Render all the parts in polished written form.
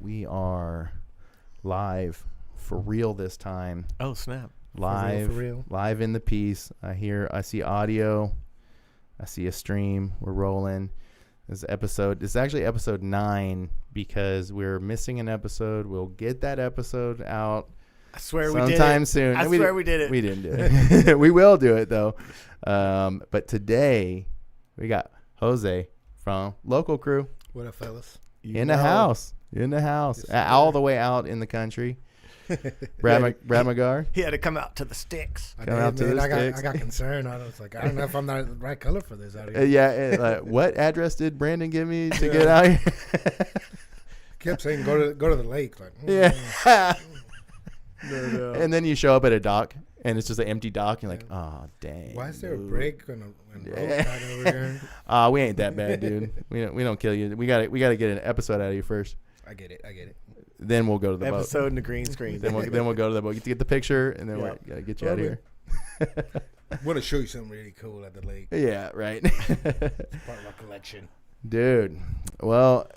We are live for real this time. Oh, snap. Live, for real. Live in the piece. I see audio. I see a stream. We're rolling. This is actually episode 9 because we're missing an episode. We'll get that episode out. I swear we did it. Sometime soon. I swear we did it. We didn't do it. We will do it though. But today we got Jose from Local Crew. What up, fellas? In the house. Yes, all the way out in the country. Brad Magar. He had to come out to the sticks. I got concerned. I was like, I don't know if I'm not the right color for this out here. What address did Brandon give me to get out here? Kept saying go to the lake. Like, yeah. No. And then you show up at a dock, and it's just an empty dock. And you're like, oh, dang. Why is there a break and rope right over here? We ain't that bad, dude. We don't kill you. We got to get an episode out of you first. I get it. Then we'll go to the boat. Episode in the green screen. Then we'll go to the boat. Get the picture, and then we'll gotta get you out of here. I want to show you something really cool at the lake. Yeah, right. It's part of our collection. Dude, well,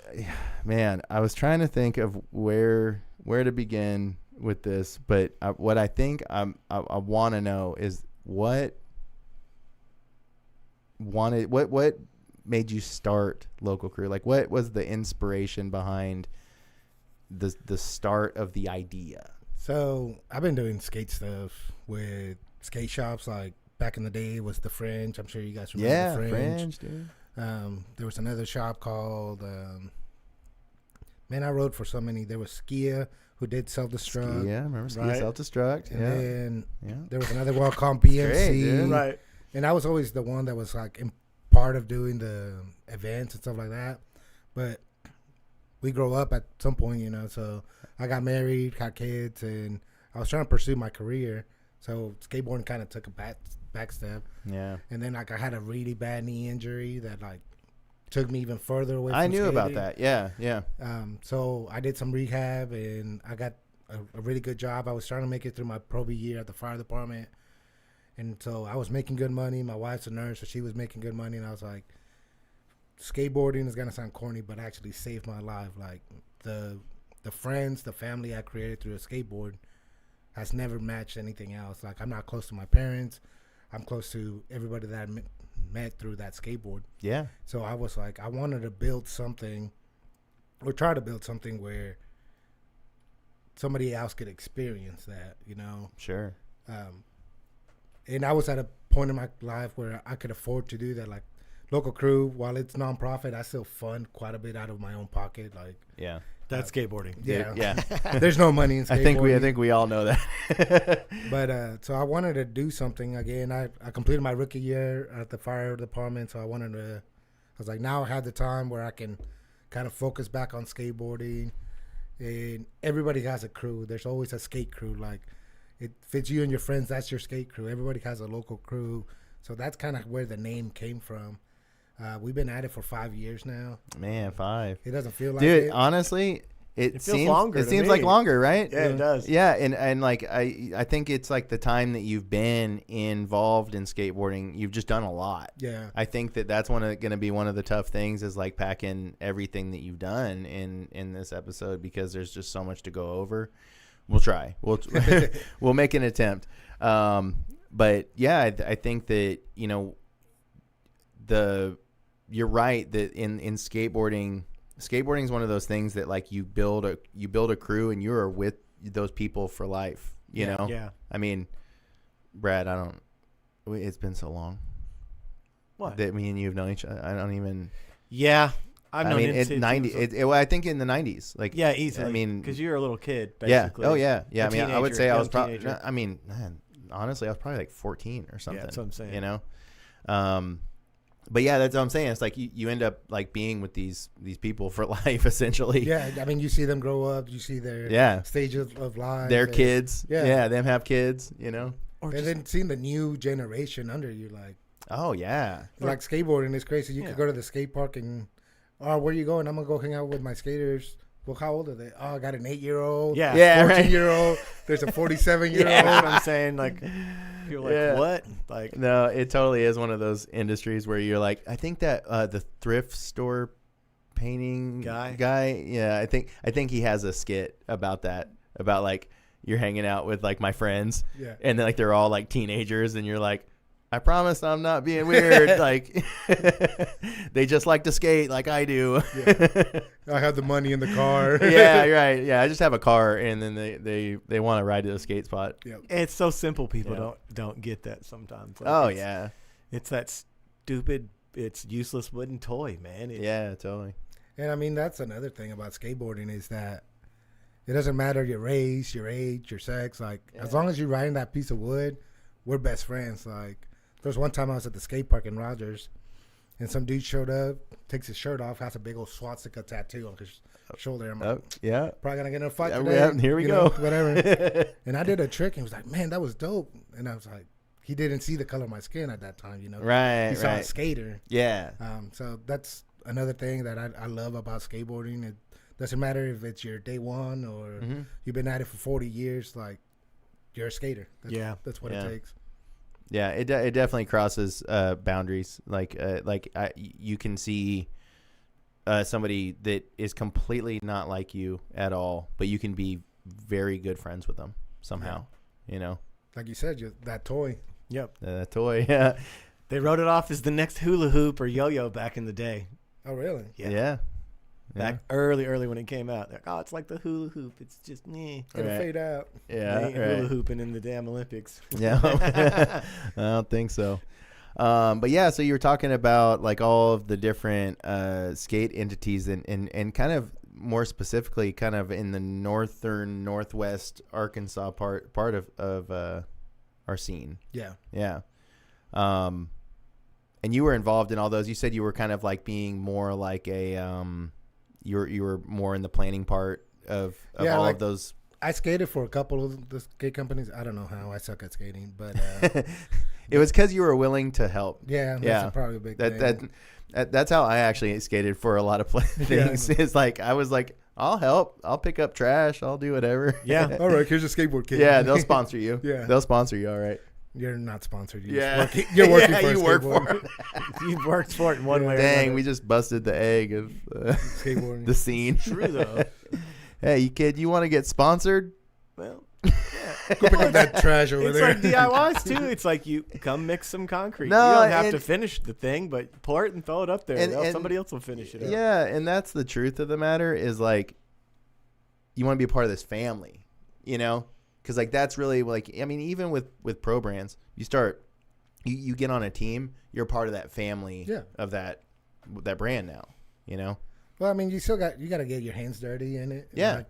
man, I was trying to think of where to begin with this, but what I think I want to know is what made you start Local Crew? Like, what was the inspiration behind the start of the idea? So I've been doing skate stuff with skate shops. Like back in the day, it was the Fringe. I'm sure you guys remember the Fringe. Dude. There was another shop called I rode for so many. There was Skia, who did self-destruct. Yeah, I remember Skia self-destruct. And then there was another one called BMC. Right. And I was always the one that was like in part of doing the events and stuff like that. But we grow up at some point, so I got married, got kids, and I was trying to pursue my career. So skateboarding kind of took a back step. Yeah. And then I had a really bad knee injury that took me even further away from I knew skating. about that. Yeah. So I did some rehab, and I got a really good job. I was trying to make it through my probie year at the fire department. And so I was making good money. My wife's a nurse, so she was making good money. And I was like, skateboarding is going to sound corny, but actually saved my life. Like the friends, the family I created through a skateboard has never matched anything else. Like I'm not close to my parents. I'm close to everybody that I met through that skateboard. Yeah. So I was like, I wanted to build something or try to build something where somebody else could experience that, Sure. And I was at a point in my life where I could afford to do that. Like Local Crew, while it's nonprofit, I still fund quite a bit out of my own pocket. Like, yeah, that's skateboarding. Yeah. There's no money in skateboarding. I think we all know that. But so I wanted to do something again. I completed my rookie year at the fire department, so I was like, now I have the time where I can kind of focus back on skateboarding. And everybody has a crew. There's always a skate crew. Like, it fits you and your friends. That's your skate crew. Everybody has a local crew. So that's kind of where the name came from. We've been at it for 5 years now. Man, 5. It doesn't feel like it. Dude, honestly, it seems longer. It seems me. like longer, right? Yeah, it does. Yeah, and like I think it's like the time that you've been involved in skateboarding, you've just done a lot. Yeah. I think that's going to be one of the tough things is like packing everything that you've done in this episode because there's just so much to go over. We'll try. We'll make an attempt. But yeah, I think that you're right that in skateboarding is one of those things that like you build a crew and you're with those people for life. You know. Yeah. I mean, Brad, it's been so long. What? That me and you have known each other. I don't even. Yeah. I mean, it's 90. I think in the 90s, like easily. I mean, because you were a little kid, basically. Yeah. Oh yeah. I mean, I would say I was probably. Teenager. I mean, man, honestly, I was probably like 14 or something. Yeah, that's what I'm saying. But yeah, that's what I'm saying. It's like you end up like being with these people for life, essentially. Yeah, I mean, you see them grow up. You see their stage of life. Their kids. Yeah, them have kids. And then seeing the new generation under you, like. Oh yeah. Like skateboarding is crazy. You could go to the skate park and. Oh, where you going? I'm going to go hang out with my skaters. Well, how old are they? Oh, I got an 8-year-old. Yeah. 14-year-old. There's a 47-year-old. Yeah, I'm saying, like, you're like, what? Like, no, it totally is one of those industries where you're like, I think that the thrift store painting guy. Yeah, I think he has a skit about that, about like you're hanging out with like my friends, and then like they're all like teenagers, and you're like, I promise I'm not being weird. Like they just like to skate like I do. I have the money in the car. Yeah, right. Yeah, I just have a car, and then they want to ride to the skate spot. Yep. It's so simple. People don't get that sometimes. Like it's that stupid. It's useless wooden toy, man. Yeah, totally. And I mean, that's another thing about skateboarding is that it doesn't matter your race, your age, your sex. Like as long as you're riding that piece of wood, we're best friends. Like. There was one time I was at the skate park in Rogers, and some dude showed up, takes his shirt off, has a big old swastika tattoo on his shoulder. I'm like, probably gonna get in a fight today. Yeah, here we go. Whatever. And I did a trick, and he was like, "Man, that was dope." And I was like, he didn't see the color of my skin at that time, Right. He saw a skater. Yeah. So that's another thing that I love about skateboarding. It doesn't matter if it's your day one or you've been at it for 40 years. Like, you're a skater. That's what it takes. Yeah, it definitely crosses boundaries. Like you can see somebody that is completely not like you at all, but you can be very good friends with them somehow. Like you said, that toy. Yep, that toy. Yeah, they wrote it off as the next hula hoop or yo-yo back in the day. Oh, really? Yeah. Back early when it came out, like, oh, it's like the hula hoop. It's just It's gonna fade out. Yeah, they ain't hula hooping in the damn Olympics. Yeah, I don't think so. But yeah, so you were talking about like all of the different skate entities and kind of more specifically, kind of in the northern northwest Arkansas part of our scene. Yeah. And you were involved in all those. You said you were kind of like being more like a you were more in the planning part of all of those. I skated for a couple of the skate companies. I don't know how. I suck at skating, but it was because you were willing to help. Yeah, that's probably a big thing. That's how I actually skated for a lot of things. It's like I was like, I'll help. I'll pick up trash. I'll do whatever. Yeah. All right. Here's a skateboard kit. Yeah, they'll sponsor you. They'll sponsor you. All right. You're not sponsored. You're working for you work for it. You've worked for it in one way or Dang, another. we just busted the egg of skateboarding. The scene. True, though. Hey, you kid, you want to get sponsored? Well, go pick up that trash over there. It's like DIYs, too. It's like you come mix some concrete. No, you don't have to finish the thing, but pour it and throw it up there. And somebody else will finish it up. Yeah, and that's the truth of the matter is like you want to be a part of this family, Because like that's really like, I mean, even with pro brands, you get on a team, you're part of that family of that brand now, Well, I mean, you got to get your hands dirty in it. Yeah. Like,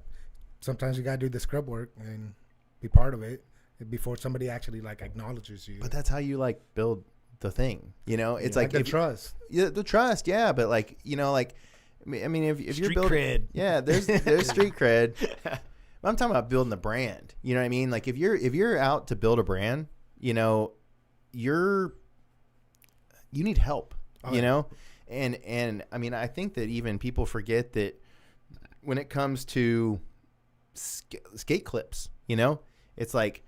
sometimes you got to do the scrub work and be part of it before somebody actually like acknowledges you. But that's how you like build the thing, It's like the trust. Yeah, the trust, yeah. But like, like, I mean, if you're building, cred. Yeah, there's street cred. I'm talking about building the brand. You know what I mean? Like if you're out to build a brand, you need help. And I mean, I think that even people forget that when it comes to skate clips, it's like,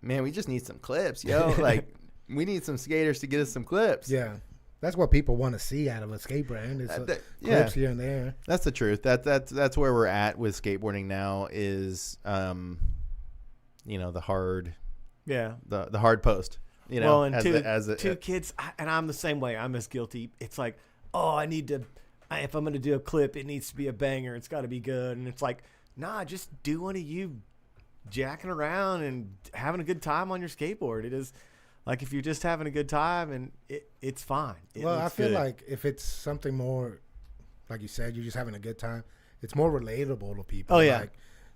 man, we just need some clips, like we need some skaters to get us some clips. Yeah. That's what people want to see out of a skate brand is clips here and there. That's the truth. That's where we're at with skateboarding now is, the hard, the hard post, Well, and two kids, and I'm the same way. I'm as guilty. It's like, oh, if I'm going to do a clip, it needs to be a banger. It's got to be good. And it's like, nah, just do one of you jacking around and having a good time on your skateboard. It is. Like, if you're just having a good time, and it's fine. I feel like if it's something more, like you said, you're just having a good time, it's more relatable to people. Oh, yeah. Like,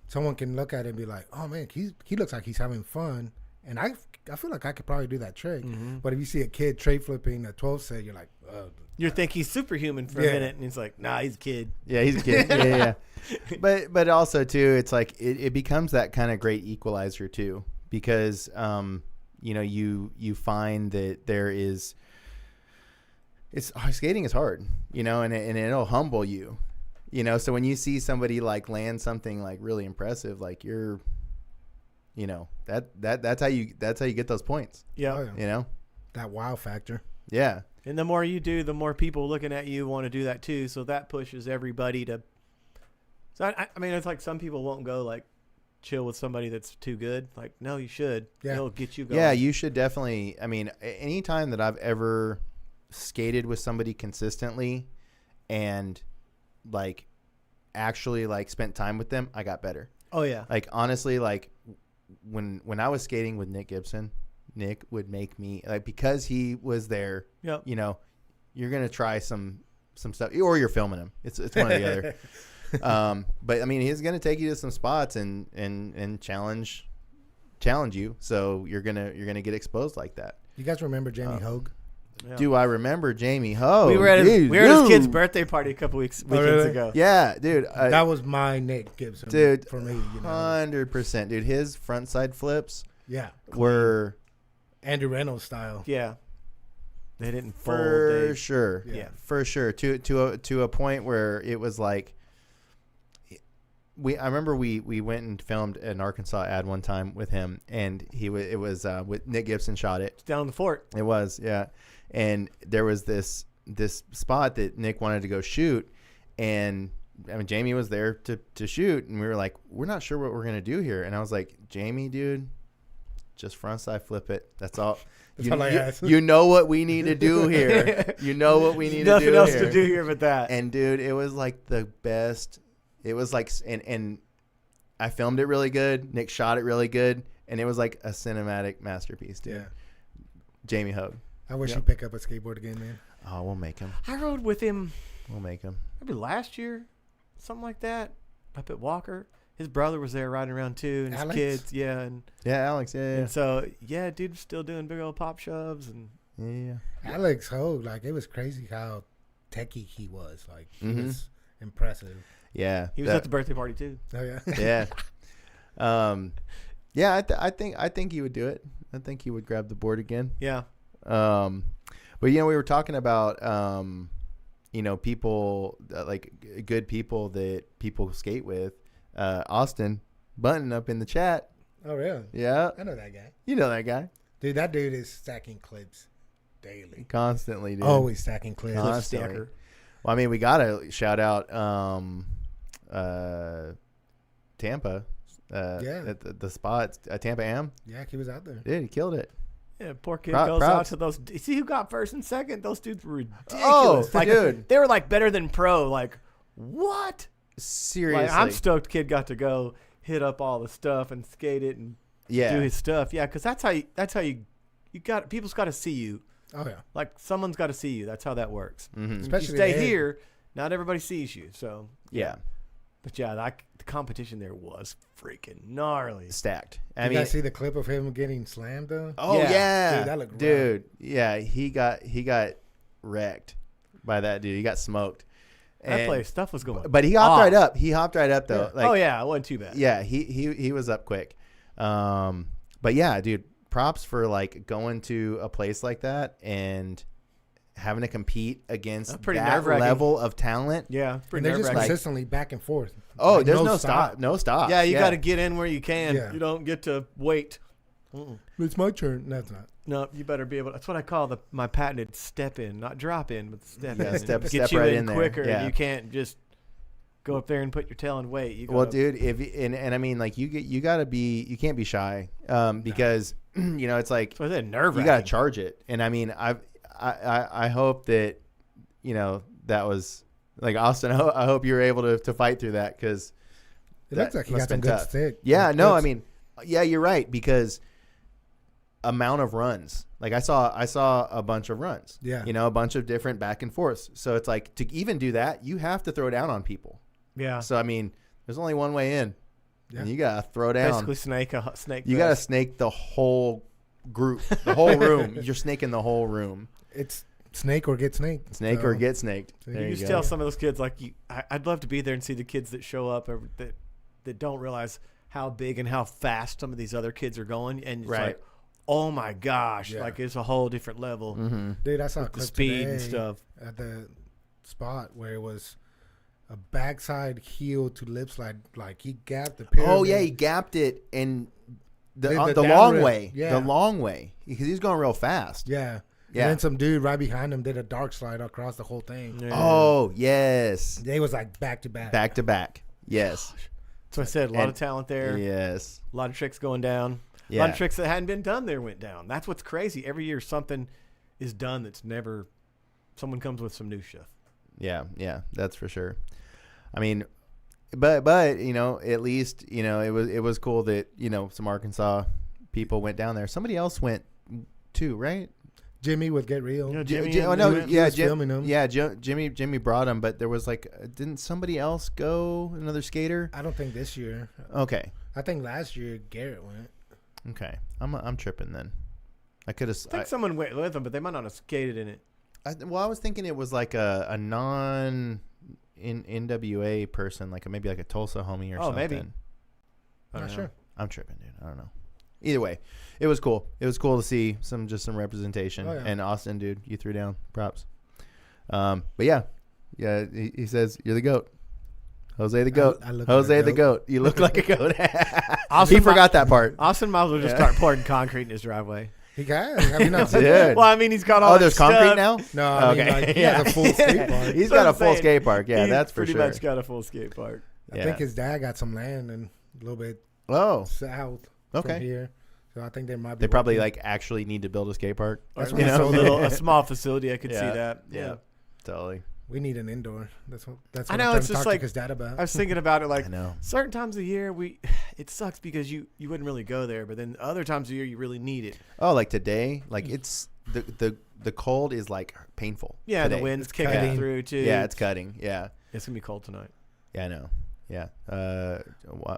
someone can look at it and be like, oh, man, he looks like he's having fun. And I feel like I could probably do that trick. Mm-hmm. But if you see a kid tray flipping a 12 set, you're like, oh. You think he's superhuman for a minute, and it's like, nah, he's a kid. Yeah, he's a kid. yeah. But also, too, it's like it becomes that kind of great equalizer, too, because you find that there is skating is hard, and it'll humble you, so when you see somebody like land something like really impressive, like you're, that's how you get those points. Yeah. Oh, yeah. That wow factor. Yeah. And the more you do, the more people looking at you want to do that too. So that pushes everybody to. So I mean, it's like some people won't go like chill with somebody that's too good. Like, no, you should. Yeah. It'll get you going. Yeah, you should definitely. I mean, anytime that I've ever skated with somebody consistently and like actually like spent time with them, I got better. Oh yeah. Like honestly, like when I was skating with Nick Gibson, Nick would make me like, because he was there. Yep. You know, you're gonna try some stuff, or you're filming him. It's one or the other. But I mean, he's gonna take you to some spots and challenge you. So you're gonna get exposed like that. You guys remember Jamie Hogue? Yeah. Do I remember Jamie Hogue? We were at his kid's birthday party a couple weekends ago. Yeah, dude. That was my Nick Gibson, dude. For me, 100%, dude. His front side flips, yeah, were Andrew Reynolds style. Yeah, they didn't fold. For sure. Yeah, for sure. To a point where it was like, I remember we went and filmed an Gnarkansas ad one time with him, and it was with Nick Gibson shot it. It's down in the fort. It was, yeah. And there was this spot that Nick wanted to go shoot, and I mean Jamie was there to shoot, and we were like, we're not sure what we're gonna do here. And I was like, Jamie, dude, just frontside flip it. That's all. You know what we need to do here. You know what we need to do here. Nothing else here. to do here but that. And dude, it was like the best. It was like, and I filmed it really good. Nick shot it really good, and it was like a cinematic masterpiece, dude. Yeah. Jamie Hogue. I wish he'd pick up a skateboard again, man. Oh, we'll make him. I rode with him. We'll make him. Maybe last year, something like that, up at Walker. His brother was there riding around too, and Alex? his kids, yeah, and Alex, yeah. And so dude's still doing big old pop shoves, and yeah. Alex Hogue, like it was crazy how techie he was. Like he Mhm. was impressive. Yeah, he was at the birthday party too. Oh yeah. Yeah. Yeah. I think he would do it. I think he would grab the board again. Yeah. But we were talking about people like good people that people skate with. Austin Button up in the chat. Oh really? Yeah. I know that guy. You know that guy. Dude, that dude is stacking clips daily. Constantly, dude. Always stacking clips. Constantly. Well, I mean, we gotta shout out Tampa. At the spot, Tampa Am. Yeah, he was out there. Dude, he killed it. Yeah, poor kid goes out to those. See who got first and second? Those dudes were ridiculous. Oh, dude, they were like better than pro. Like what? Seriously, like, I'm stoked. Kid got to go hit up all the stuff and skate it and do his stuff. Yeah, because that's how you got. People's got to see you. Oh yeah, like someone's got to see you. That's how that works. Mm-hmm. Especially if you stay here. Not everybody sees you. So yeah. But yeah, the competition there was freaking gnarly. Stacked. You guys see the clip of him getting slammed though? Oh yeah. Dude, that looked rough. Yeah, he got wrecked by that dude. He got smoked. That place stuff was going. But he hopped right up. He hopped right up though. Yeah. Like, it wasn't too bad. Yeah, he was up quick. But yeah, dude, props for like going to a place like that and having to compete against that level of talent. Yeah. And they're just consistently back and forth. Oh, like there's no stop. No stop. Yeah, you got to get in where you can. Yeah. You don't get to wait. It's my turn. No, it's not. No, you better be able. That's what I call my patented step in, not drop in, but step in. Get you right in quicker. Yeah. You can't just go up there and put your tail and wait. You well, dude, and I mean, like you gotta be, you can't be shy, because it's like so nerve. You gotta charge it, and I mean, I hope that that was like Austin. I hope you were able to fight through that because it looks like he got some good stick. Yeah, no, I mean, yeah, you're right because amount of runs. Like I saw a bunch of runs. Yeah, a bunch of different back and forths. So it's like to even do that, you have to throw down on people. Yeah. So I mean, there's only one way in. Yeah. And you gotta throw down. Basically, snake. You gotta snake the whole group, the whole room. You're snaking the whole room. It's snake or get snaked. Snake or get snaked. There you just tell some of those kids like I'd love to be there and see the kids that show up that don't realize how big and how fast some of these other kids are going, and it's like, oh my gosh, like it's a whole different level. Mm-hmm. Dude, I saw a clip the speed today and stuff at the spot where it was a backside heel to lip slide. Like he gapped the pyramid. Oh yeah, he gapped it and the The long down way. yeah. The long way because he's going real fast. Yeah, Yeah. And then some dude right behind him did a dark slide across the whole thing. Yeah. Oh, yes. They was like back to back. Back to back. Yes. So I said a lot of talent there. Yes. A lot of tricks going down. Yeah. A lot of tricks that hadn't been done there went down. That's what's crazy. Every year something is done that's never. Someone comes with some new stuff. Yeah, that's for sure. I mean, but at least it was cool that some Arkansas people went down there. Somebody else went too, right? Jimmy would Get Real. Jimmy filming him. Yeah, Jimmy brought him, but there was didn't somebody else go? Another skater? I don't think this year. Okay. I think last year Garrett went. Okay, I'm tripping then. I could have. I think someone went with them, but they might not have skated in it. I was thinking it was like a non NWA person, maybe like a Tulsa homie or something. Maybe. Not sure. I'm tripping, dude. I don't know. Either way, it was cool. It was cool to see some representation. Oh, yeah. And Austin, dude, you threw down. Props. But yeah, he says you're the GOAT. Jose the GOAT. I look Jose like a the goat. GOAT. You look like a goat. Austin He forgot that part. Austin might as well just start pouring concrete in his driveway. He got. Have you not seen Dude. that? Well, I mean, he's got all. There's that concrete stuff. now? No, I mean, Okay. he has a full skate park. He's That's got what a I'm full saying. skate park. Yeah, He's that's for pretty sure. much got a full skate park. I think his dad got some land and a little bit Oh, south okay. from here. So I think they might be. They probably working. actually need to build a skate park. That's Or what I a saw. a small facility. I could see Yeah. that. Yeah, totally. We need an indoor. That's what I I'm know, trying it's to just talk like- to his dad about. I was thinking about it I know. certain times of the year it sucks because you wouldn't really go there, but then other times of the year you really need it. Oh, like today, it's the cold is painful. Yeah, today. the wind's It's kicking cutting. through too. Yeah, it's cutting. Yeah, It's gonna be cold tonight. yeah, I know. Yeah,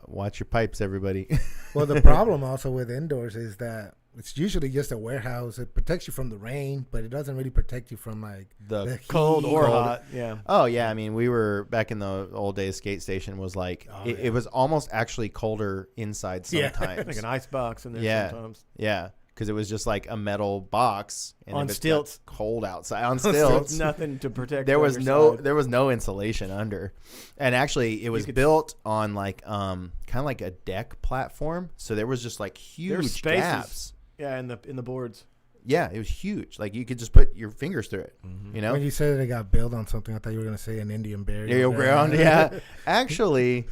watch your pipes, everybody. Well, the problem also with indoors is that it's usually just a warehouse. It protects you from the rain, but it doesn't really protect you from The heat. Cold or Cold. hot. Yeah. Oh yeah, I mean we were back in the old days. Skate station was it was almost actually colder inside Yeah. sometimes. Like an ice box in there Yeah. sometimes. Yeah, because it was just like a metal box and On if it's stilts. got cold outside on stilts. stilts. Nothing to protect. There the was underside. no insulation under, and actually it was could- built on kind of like a deck platform. So there was just There's huge spaces. gaps. Yeah, in the boards. Yeah, it was huge. You could just put your fingers through it. You know, When you said they got built on something, I thought you were going to say an Indian burial Burial ground. Yeah, actually, It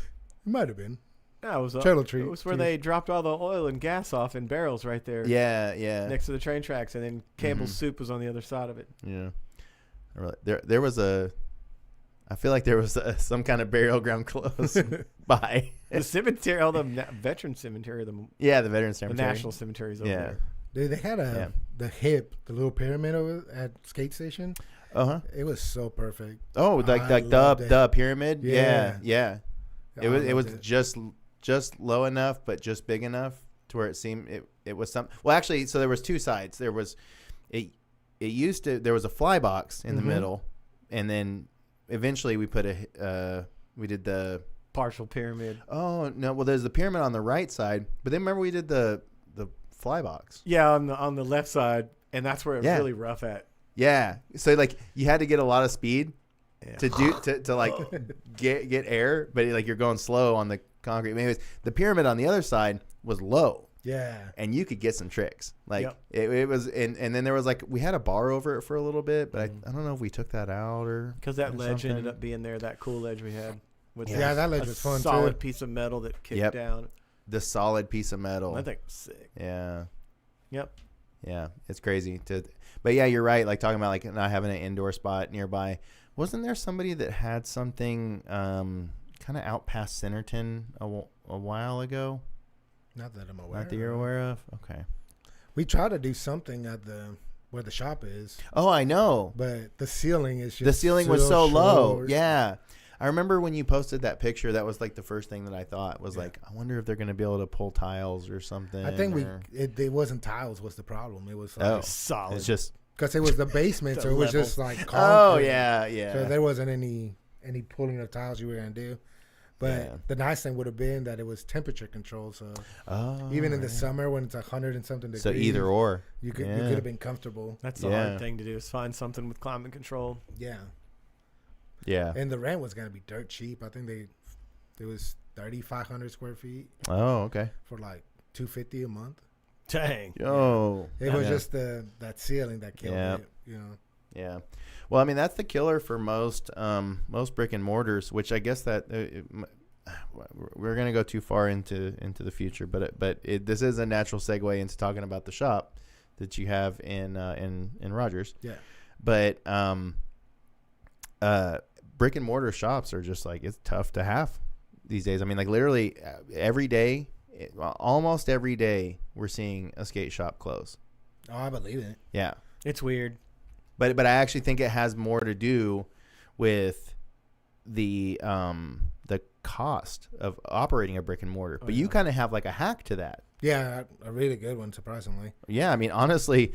might have been. Yeah, it was Turtle tree. It was where they dropped all the oil and gas off in barrels right there. yeah. Next to the train tracks, and then Campbell's Soup was on the other side of it. Yeah. There was I feel like there was some kind of burial ground close by. The cemetery, all the veteran cemetery, the Yeah, the Veterans the Cemetery. national cemeteries over Yeah. there. Dude, they had the little pyramid over at skate station. Uh-huh. It was so perfect. Oh, like I loved it. the pyramid? Yeah. Yeah. It was I it was loved just low enough but just big enough to where it seemed it was some. Well, actually, so there was two sides. There was there was a fly box in the middle, and then eventually we put we did the Partial pyramid. Oh, no, well there's the pyramid on the right side, but then remember we did the fly box. Yeah, on the left side, and that's where it was Yeah. really rough at. Yeah. So you had to get a lot of speed Yeah. to get air, but you're going slow on the concrete. Anyways, the pyramid on the other side was low, Yeah. and you could get some tricks. Yep. It was, and then there was we had a bar over it for a little bit, but I don't know if we took that out or Because that or ledge something. ended up being there, that cool ledge we had. With Yeah, that ledge a was fun, solid too. piece of metal that kicked Yep. down. the solid piece of metal. I think it was sick. Yeah. Yep. Yeah, it's crazy but yeah, you're right. Talking about not having an indoor spot nearby. Wasn't there somebody that had something kind of out past Centerton a while ago? Not that I'm aware. Not that you're aware of? Okay. We tried to do something at where the shop is, Oh, I know. but the ceiling is just The ceiling was so low. short. Yeah. I remember when you posted that picture, that was the first thing that I thought was I wonder if they're going to be able to pull tiles or something. I think or... it wasn't tiles was the problem. It was Oh, Solid. it's just. because it was the basement, The so it was level. just concrete. Oh, yeah. So there wasn't any pulling of tiles you were gonna do. But Yeah. the nice thing would have been that it was temperature controlled. So Oh, even in the yeah. summer when it's 100 and something degrees, So either or. you could Yeah. have been comfortable. That's the Yeah. hard thing to do is find something with climate control. Yeah. Yeah. And the rent was gonna be dirt cheap. I think it was 3,500 square feet Oh, okay. for $250 a month. Dang. Yo. It was just that ceiling that killed it, Yeah. Well, I mean, that's the killer for most brick and mortars, which I guess that we're going to go too far into the future, but this is a natural segue into talking about the shop that you have in Rogers. Yeah. But brick and mortar shops are just like, it's tough to have these days. I mean, like literally every day, almost every day, we're seeing a skate shop close. Oh, I believe it. Yeah. It's weird. But I actually think it has more to do with the cost of operating a brick and mortar. But you kind of have like a hack to that. Yeah, a really good one, surprisingly. Yeah, I mean, honestly,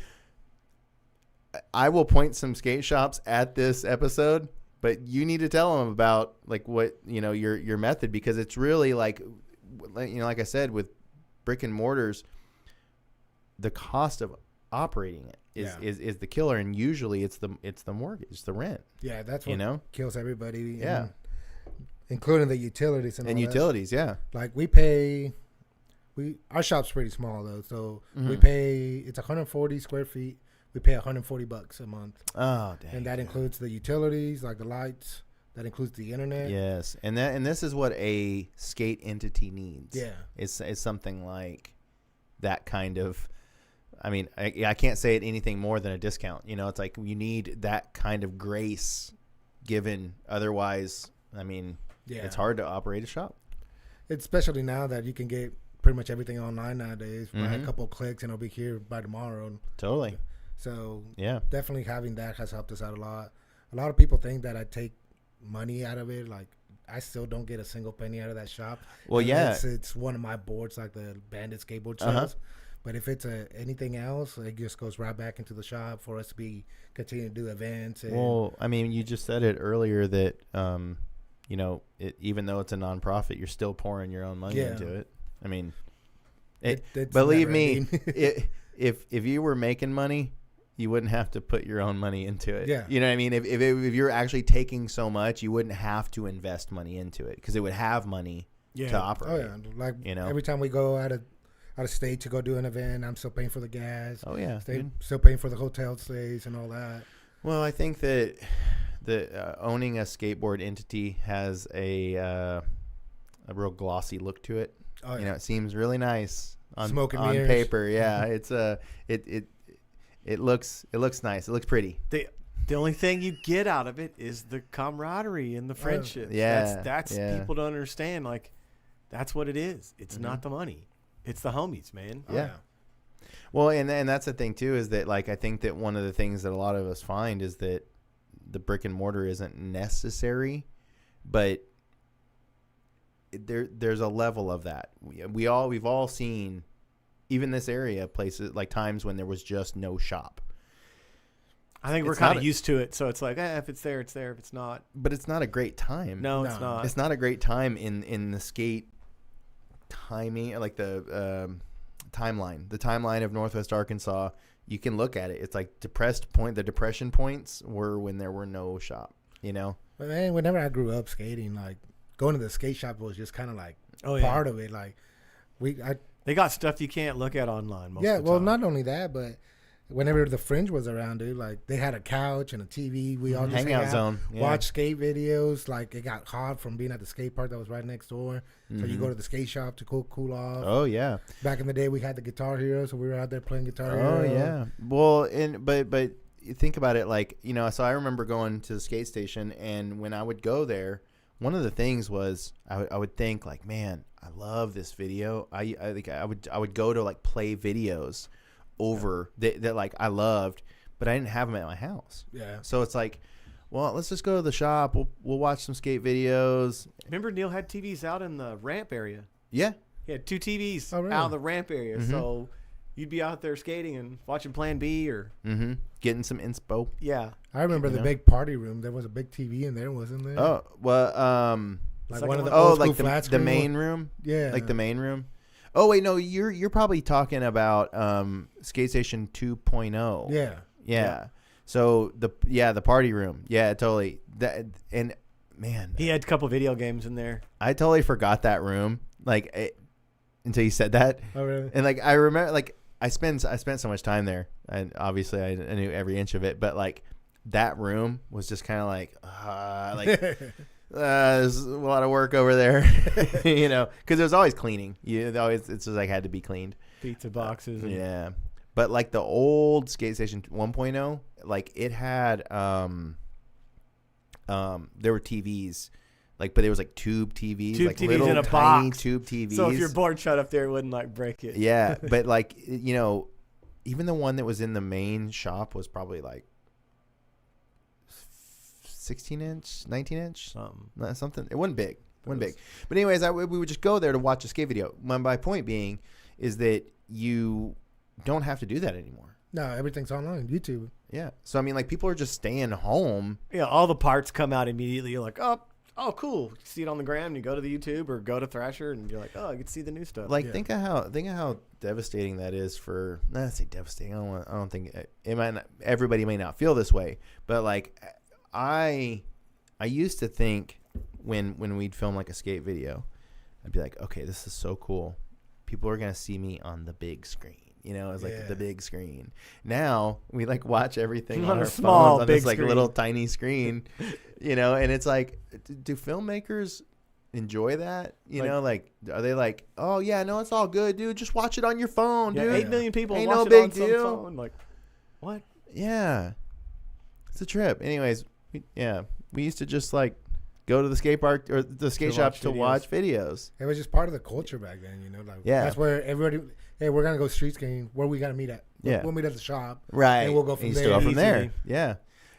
I will point some skate shops at this episode, but you need to tell them about like what, your method, because it's really like I said, with brick and mortars, the cost of operating it is the killer, and usually it's the mortgage, the rent. Yeah, that's what kills everybody. Yeah, including the utilities and all utilities. That. Yeah, like our shop's pretty small though, so we pay. It's 140 square feet. We pay $140 a month. Oh, dang! And that includes the utilities, like the lights. That includes the internet. Yes, and this is what a skate entity needs. Yeah, is something like that kind of. I mean, I can't say it anything more than a discount. It's like you need that kind of grace given. Otherwise, I mean, it's hard to operate a shop. Especially now that you can get pretty much everything online nowadays. By a couple of clicks, and it'll be here by tomorrow. Totally. So, definitely having that has helped us out a lot. A lot of people think that I take money out of it. Like, I still don't get a single penny out of that shop. Well, it's one of my boards, like the Bandit skateboard shows. But if it's anything else, it just goes right back into the shop for us to continue to do events. Well, I mean, you just said it earlier that, even though it's a nonprofit, you're still pouring your own money into it. I mean, believe me, if you were making money, you wouldn't have to put your own money into it. Yeah. You know what I mean? If you're actually taking so much, you wouldn't have to invest money into it because it would have money to operate. Oh, yeah. Like, every time we go out of state to go do an event, I'm still paying for the gas. Oh, yeah. Still paying for the hotel stays and all that. Well, I think that owning a skateboard entity has a real glossy look to it. Oh, yeah. It seems really nice on mirrors. paper. Yeah, it's it looks nice. It looks pretty. The only thing you get out of it is the camaraderie and the friendship. That's people don't understand. Like, that's what it is. It's not the money. It's the homies, man. Yeah. Well, and that's the thing too, is that like I think that one of the things that a lot of us find is that the brick and mortar isn't necessary, but there's a level of that. We've all seen, even this area, places like times when there was just no shop. I think we're kind of used to it, so it's like, if it's there, it's there. If it's not, but it's not a great time. No, it's not. It's not a great time in the skate timing, like the timeline of Northwest Arkansas. You can look at it. It's like the depression points were when there were no shop. But man, whenever I grew up skating, like going to the skate shop was just kind of like part of it. Like they got stuff you can't look at online. Most of the well, time. not only that, but whenever the Fringe was around, dude, like they had a couch and a TV. We all just hangout zone, watch skate videos. Like it got hot from being at the skate park that was right next door. So you go to the skate shop to cool off. Oh yeah. Back in the day, we had the Guitar Hero, so we were out there playing Guitar Hero. Oh yeah. Well, but you think about it, like so I remember going to the skate station, and when I would go there, one of the things was I would think like, man, I love this video. I would go to like play videos over that like I loved, but I didn't have them at my house. Yeah. So it's like, well, let's just go to the shop. We'll watch some skate videos. Remember Neil had TVs out in the ramp area. Yeah. He had 2 TVs really? out in the ramp area. Mm-hmm. So you'd be out there skating and watching Plan B or getting some inspo. Yeah. I remember the big party room. There was a big TV in there, wasn't there? Oh, well, like one of the old school flat the screen main room. Yeah. Like the main room. Oh wait, no, you're probably talking about Skate Station 2.0. Yeah. So the party room. Yeah, totally. That, and man, he had a couple video games in there. I totally forgot that room. Like until you said that. Oh really? And like I remember, like I spent so much time there, and obviously I knew every inch of it. But like that room was just kind of like there's a lot of work over there, you know, because there was always cleaning. It's just like had to be cleaned. Pizza boxes. And yeah, but like the old skate station 1.0, like it had there were TVs. Like, but there was like tube TVs, Tube like TVs little in a tiny box. tube TVs. So if your board shut up there, it wouldn't like break it. Yeah, but like, you know, even the one that was in the main shop was probably like 16-inch, 19-inch, something. It wasn't big. It wasn't big. But anyways, we would just go there to watch a skate video. My point being is that you don't have to do that anymore. No, everything's online, YouTube. Yeah. So I mean, like, people are just staying home. Yeah, all the parts come out immediately. You're like, oh, cool. You see it on the gram. You go to the YouTube or go to Thrasher, and you're like, oh, I can see the new stuff. Like, think of how devastating that is for. Not to say devastating. I don't think it might. Not, everybody may not feel this way, but like, I used to think when we'd film like a skate video, I'd be like, okay, this is so cool. People are gonna see me on the big screen. You know, it's like the big screen. Now we like watch everything on our phones on this like little tiny screen, you know, and it's like, do filmmakers enjoy that? You know, like, are they like, oh yeah, no, it's all good, dude. Just watch it on your phone, dude. 8 million people ain't watch no it big on deal. some phone. Like, what? Yeah, it's a trip. Anyways, we used to just like go to the skate park or the skate shop to watch videos. It was just part of the culture back then, you know. Like, that's where everybody. Hey, we're gonna go street skating. Where we gotta meet at? We'll meet at the shop, right? And we'll go from there. Go from there. Yeah.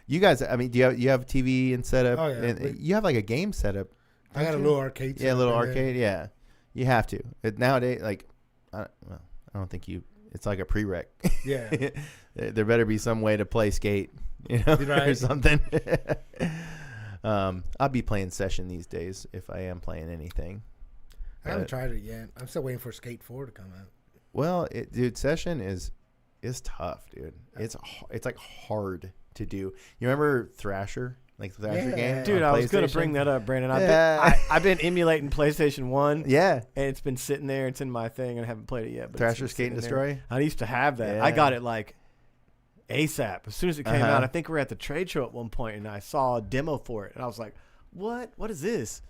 You guys, I mean, do you have TV and setup? Oh yeah. And you have like a game setup. I got a little arcade. Yeah, a little arcade. Yeah, you have to. Nowadays, like, I don't think you. It's like a prereq. Yeah. There better be some way to play skate, you know, or something. I'll be playing Session these days if I am playing anything. I haven't tried it yet. I'm still waiting for Skate 4 to come out. Well, dude, Session is tough, dude. It's like hard to do. You remember Thrasher? Like the Thrasher game? Dude, I was going to bring that up, Brandon. I've been emulating PlayStation 1. Yeah. And it's been sitting there. It's in my thing, and I haven't played it yet. But Thrasher Skate and Destroy? I used to have that. I got it like ASAP. As soon as it came out, I think we were at the trade show at one point, and I saw a demo for it. And I was like, what? What is this?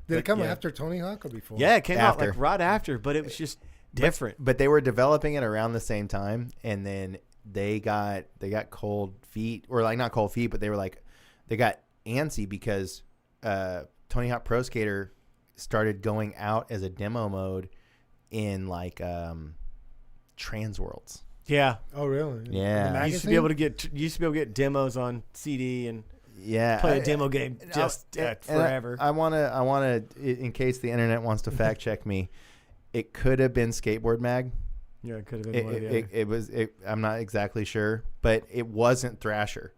Did it come after Tony Hawk or before? Yeah, it came out like right after, but it was just different. But they were developing it around the same time, and then they got cold feet, or like not cold feet, but they were like they got antsy because Tony Hawk Pro Skater started going out as a demo mode in like Trans Worlds. Yeah. Oh really? Yeah. You used to be able to get demos on CD and play a demo game forever. I want to in case the internet wants to fact check me. It could have been Skateboard Mag. Yeah, it could have been one of the other. I'm not exactly sure, but it wasn't Thrasher.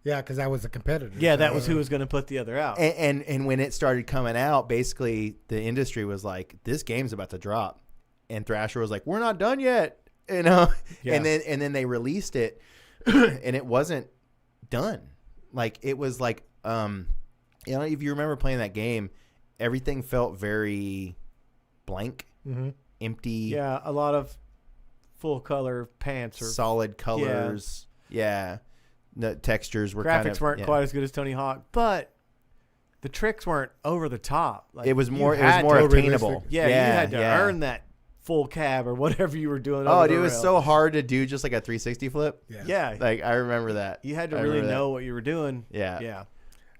Yeah, because that was a competitor. Yeah, that was who was going to put the other out. And when it started coming out, basically the industry was like, "This game's about to drop," and Thrasher was like, "We're not done yet," you know. Yeah. And then they released it, and it wasn't done. Like it was like, you know, if you remember playing that game, everything felt very blank. Mm-hmm. Empty. Yeah, a lot of full color pants or solid colors. Yeah. The textures were graphics weren't quite as good as Tony Hawk, but the tricks weren't over the top. Like, it was more attainable. Yeah, you had to earn that full cab or whatever you were doing. Oh, dude, it was so hard to do just like a 360 flip. Yeah. Like I remember that. You had to really know what you were doing. Yeah. Yeah.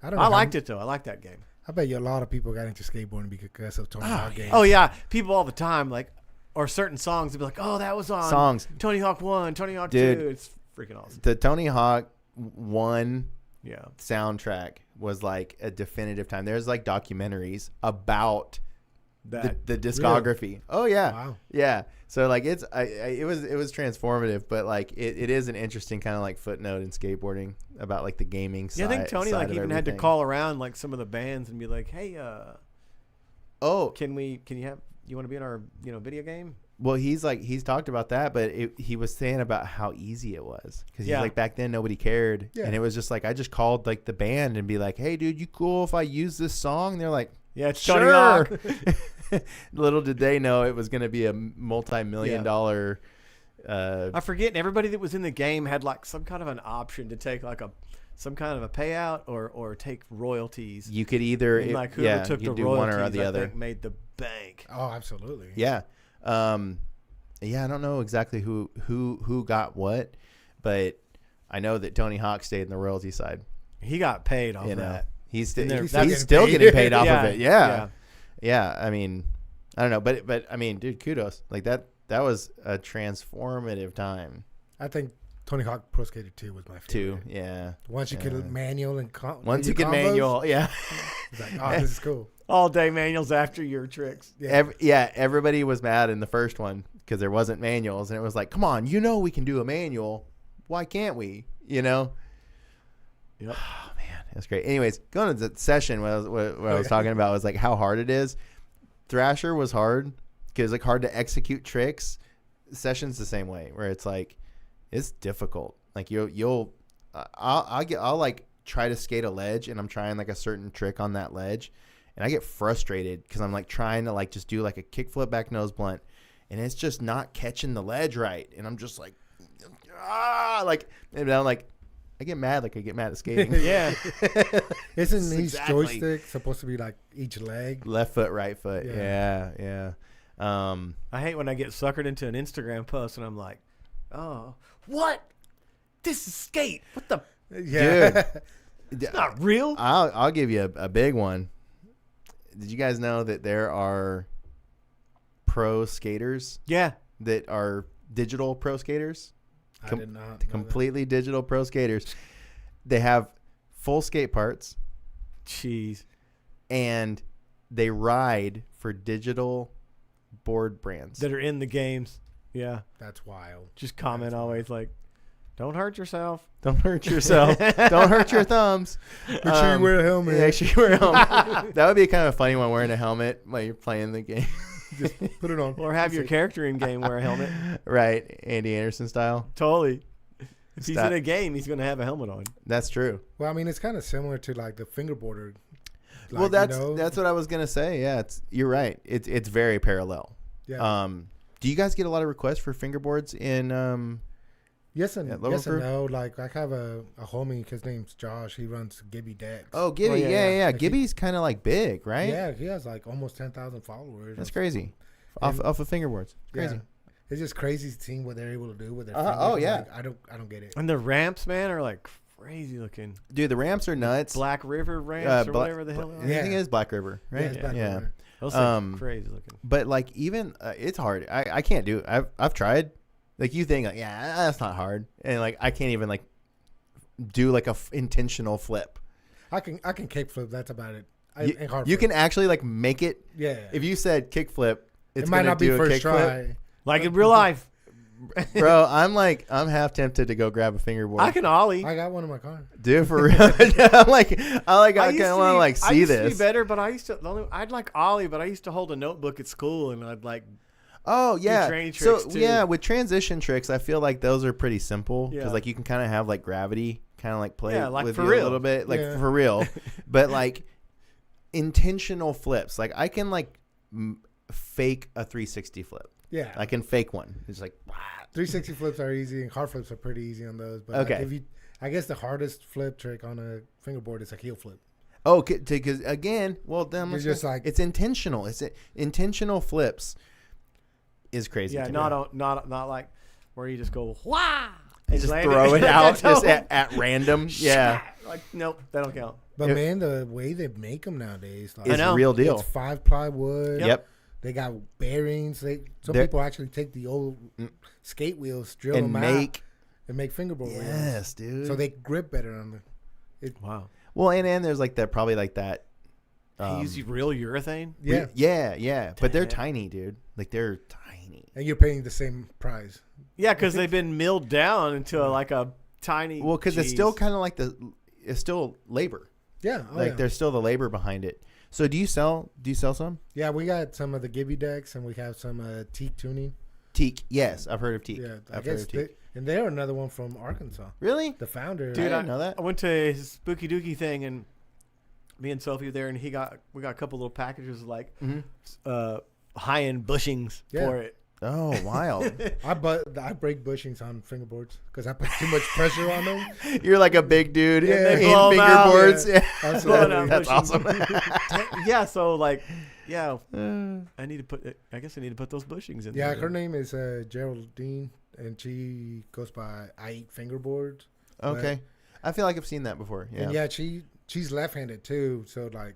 I liked it though. I liked that game. I bet you a lot of people got into skateboarding because of Tony Hawk games. Oh yeah, people all the time, like, or certain songs would be like, "Oh, that was on Tony Hawk 1, Tony Hawk 2." It's freaking awesome. The Tony Hawk 1 soundtrack was like a definitive time. There's like documentaries about the discography. Really? Oh yeah, wow. Yeah. So like it was transformative, but like it is an interesting kind of like footnote in skateboarding about like the gaming side. Yeah, I think Tony like even had to call around like some of the bands and be like, "Hey, can you want to be in our video game?" Well, he's talked about that, but he was saying about how easy it was because he's like back then nobody cared, and it was just like I just called like the band and be like, "Hey, dude, you cool if I use this song?" And they're like, "Yeah, it's sure." Tony Hawk. Little did they know it was going to be a multi-million-dollar I forget. And everybody that was in the game had like some kind of an option to take like some kind of a payout or take royalties. You could either and like whoever took the do royalties, one or the I other. think made the bank. Oh, absolutely. Yeah. Yeah, I don't know exactly who got what, but I know that Tony Hawk stayed in the royalty side. He got paid off that. He's He's still getting paid off Yeah, of it. Yeah. I mean, I don't know, but I mean, dude, kudos. Like that was a transformative time. I think Tony Hawk Pro Skater 2 was my favorite. Too. Yeah. Once you could manual and once you could manual, yeah. It's like, oh, this is cool. All day manuals after your tricks. Yeah. Everybody was mad in the first one because there wasn't manuals, and it was like, come on, we can do a manual. Why can't we? Yep. Oh man, that's great. Anyways, going to the session, what I was talking about was like how hard it is. Thrasher was hard because like hard to execute tricks. Session's the same way, where it's like it's difficult. Like I'll like try to skate a ledge, and I'm trying like a certain trick on that ledge, and I get frustrated because I'm like trying to like just do like a kickflip back nose blunt, and it's just not catching the ledge right, and I'm just like, and I'm like, I get mad at skating. Yeah. Isn't each joystick supposed to be like each leg? Left foot, right foot. Yeah. I hate when I get suckered into an Instagram post and I'm like, oh, what? This is skate. What the? Yeah. Dude, it's not real. I'll give you a big one. Did you guys know that there are pro skaters? Yeah. That are digital pro skaters? I did not know completely digital pro skaters. They have full skate parts. Jeez. And they ride for digital board brands that are in the games. Yeah. That's wild. Just comment always like, don't hurt yourself. Don't hurt yourself. Don't hurt your thumbs. Make sure you wear a helmet. Make sure you wear a helmet. That would be kind of a funny one, wearing a helmet while you're playing the game. Just put it on. Or have your character in game wear a helmet. Right. Andy Anderson style. Totally. If he's in a game, he's going to have a helmet on. That's true. Well, I mean, it's kind of similar to like the fingerboarder. Like, well, that's what I was going to say. Yeah, you're right. It's very parallel. Yeah. Do you guys get a lot of requests for fingerboards in Yes and no. Like I have a homie, his name's Josh. He runs Gibby Decks. Oh, Gibby, yeah. Like Gibby's kind of like big, right? Yeah, he has like almost 10,000 followers. That's crazy. Off of fingerboards, crazy. Yeah. It's just crazy seeing what they're able to do with their. Oh yeah, like, I don't get it. And the ramps, man, are like crazy looking. Dude, the ramps are nuts. Black River ramps or whatever the hell. I think it is Black River, right? Yeah. River. Those things are crazy looking. But like even it's hard. I can't do it. I've tried. Like you think like, yeah, that's not hard, and like I can't even like do like a intentional flip. I can kick flip. That's about it. You can actually like make it. Yeah. If you said kick flip, it might not be first try. Flip. Like in real life. Bro, I'm half tempted to go grab a fingerboard. I can ollie. I got one in my car. Dude, for real. I kind of want to like see I used this. to be better, but I'd like ollie, but I used to hold a notebook at school and I'd like. Oh yeah. So too. Yeah, with transition tricks, I feel like those are pretty simple because like you can kind of have like gravity kind of like play like with for you real. a little bit, like for real. But like intentional flips, like I can like fake a 360 flip. Yeah, I can fake one. It's like 360 flips are easy and car flips are pretty easy on those. But okay, like I guess the hardest flip trick on a fingerboard is a heel flip. Oh, because again, well then it's just like it's intentional. It's intentional flips. Is crazy. Yeah, not like where you just go wah and just throw it out just at random. Yeah, like nope, that don't count. But man, the way they make them nowadays, like, it's real deal. It's 5-ply wood. Yep. They got bearings. Some people actually take the old skate wheels, drill them out, and make fingerboard wheels. Yes, dude. So they grip better on it. Wow. Well, and there's like that, probably like that. They use real urethane. Yeah. Yeah. But they're tiny, dude. Like they're tiny. And you're paying the same price. Yeah, because they've been milled down into like a tiny. Well, because it's still kind of like it's still labor. Yeah. There's still the labor behind it. So do you sell some? Yeah, we got some of the Gibby decks and we have some teak tuning. Teak, yes, I've heard of Teak. Yeah, I guess and they're another one from Arkansas. Really? The founder. Dude, I didn't know that. I went to his Spooky Dookie thing and me and Sophie were there and we got a couple little packages of like high end bushings for it. Oh, wild. I break bushings on fingerboards because I put too much pressure on them. You're like a big dude in blow 'em out. fingerboards. Yeah. Absolutely. That's awesome. Yeah, so like, yeah, I need to put those bushings in Yeah, there. her name is Geraldine, and she goes by I Eat Fingerboards. Okay. I feel like I've seen that before. Yeah. And yeah, she's left-handed too, so like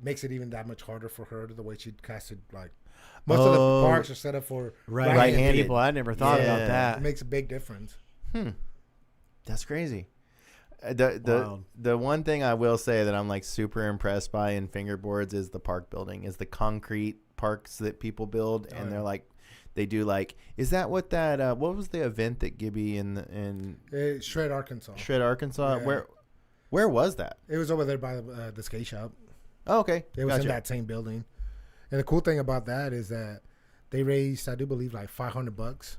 makes it even that much harder for her the way she casted. Like most of the parks are set up for Right-handed people. I never thought about that. It makes a big difference. That's crazy. The one thing I will say that I'm like super impressed by in fingerboards is the park building, is the concrete parks that people build, and they're like, they do like, is that what that what was the event that Gibby in Shred, Arkansas? Shred, Arkansas? Yeah. Where was that? It was over there by the skate shop. Oh, okay. It was in that same building. And the cool thing about that is that they raised, I do believe, like $500,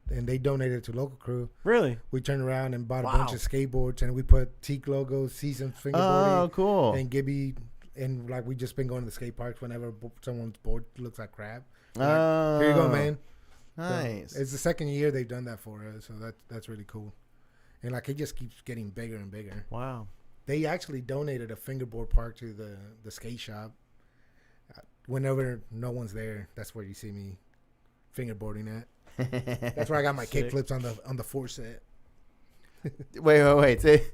and they donated to local crew. Really? We turned around and bought a bunch of skateboards, and we put Teak logos, Seasons Fingerboarding. Oh, cool. And Gibby, and like we just been going to the skate parks whenever someone's board looks like crap. Like, here you go, man. Nice. So it's the second year they've done that for us, so that's really cool. And like it just keeps getting bigger and bigger. Wow. They actually donated a fingerboard park to the skate shop. Whenever no one's there, that's where you see me fingerboarding at. That's where I got my kick flips on the 4 set. Wait. Say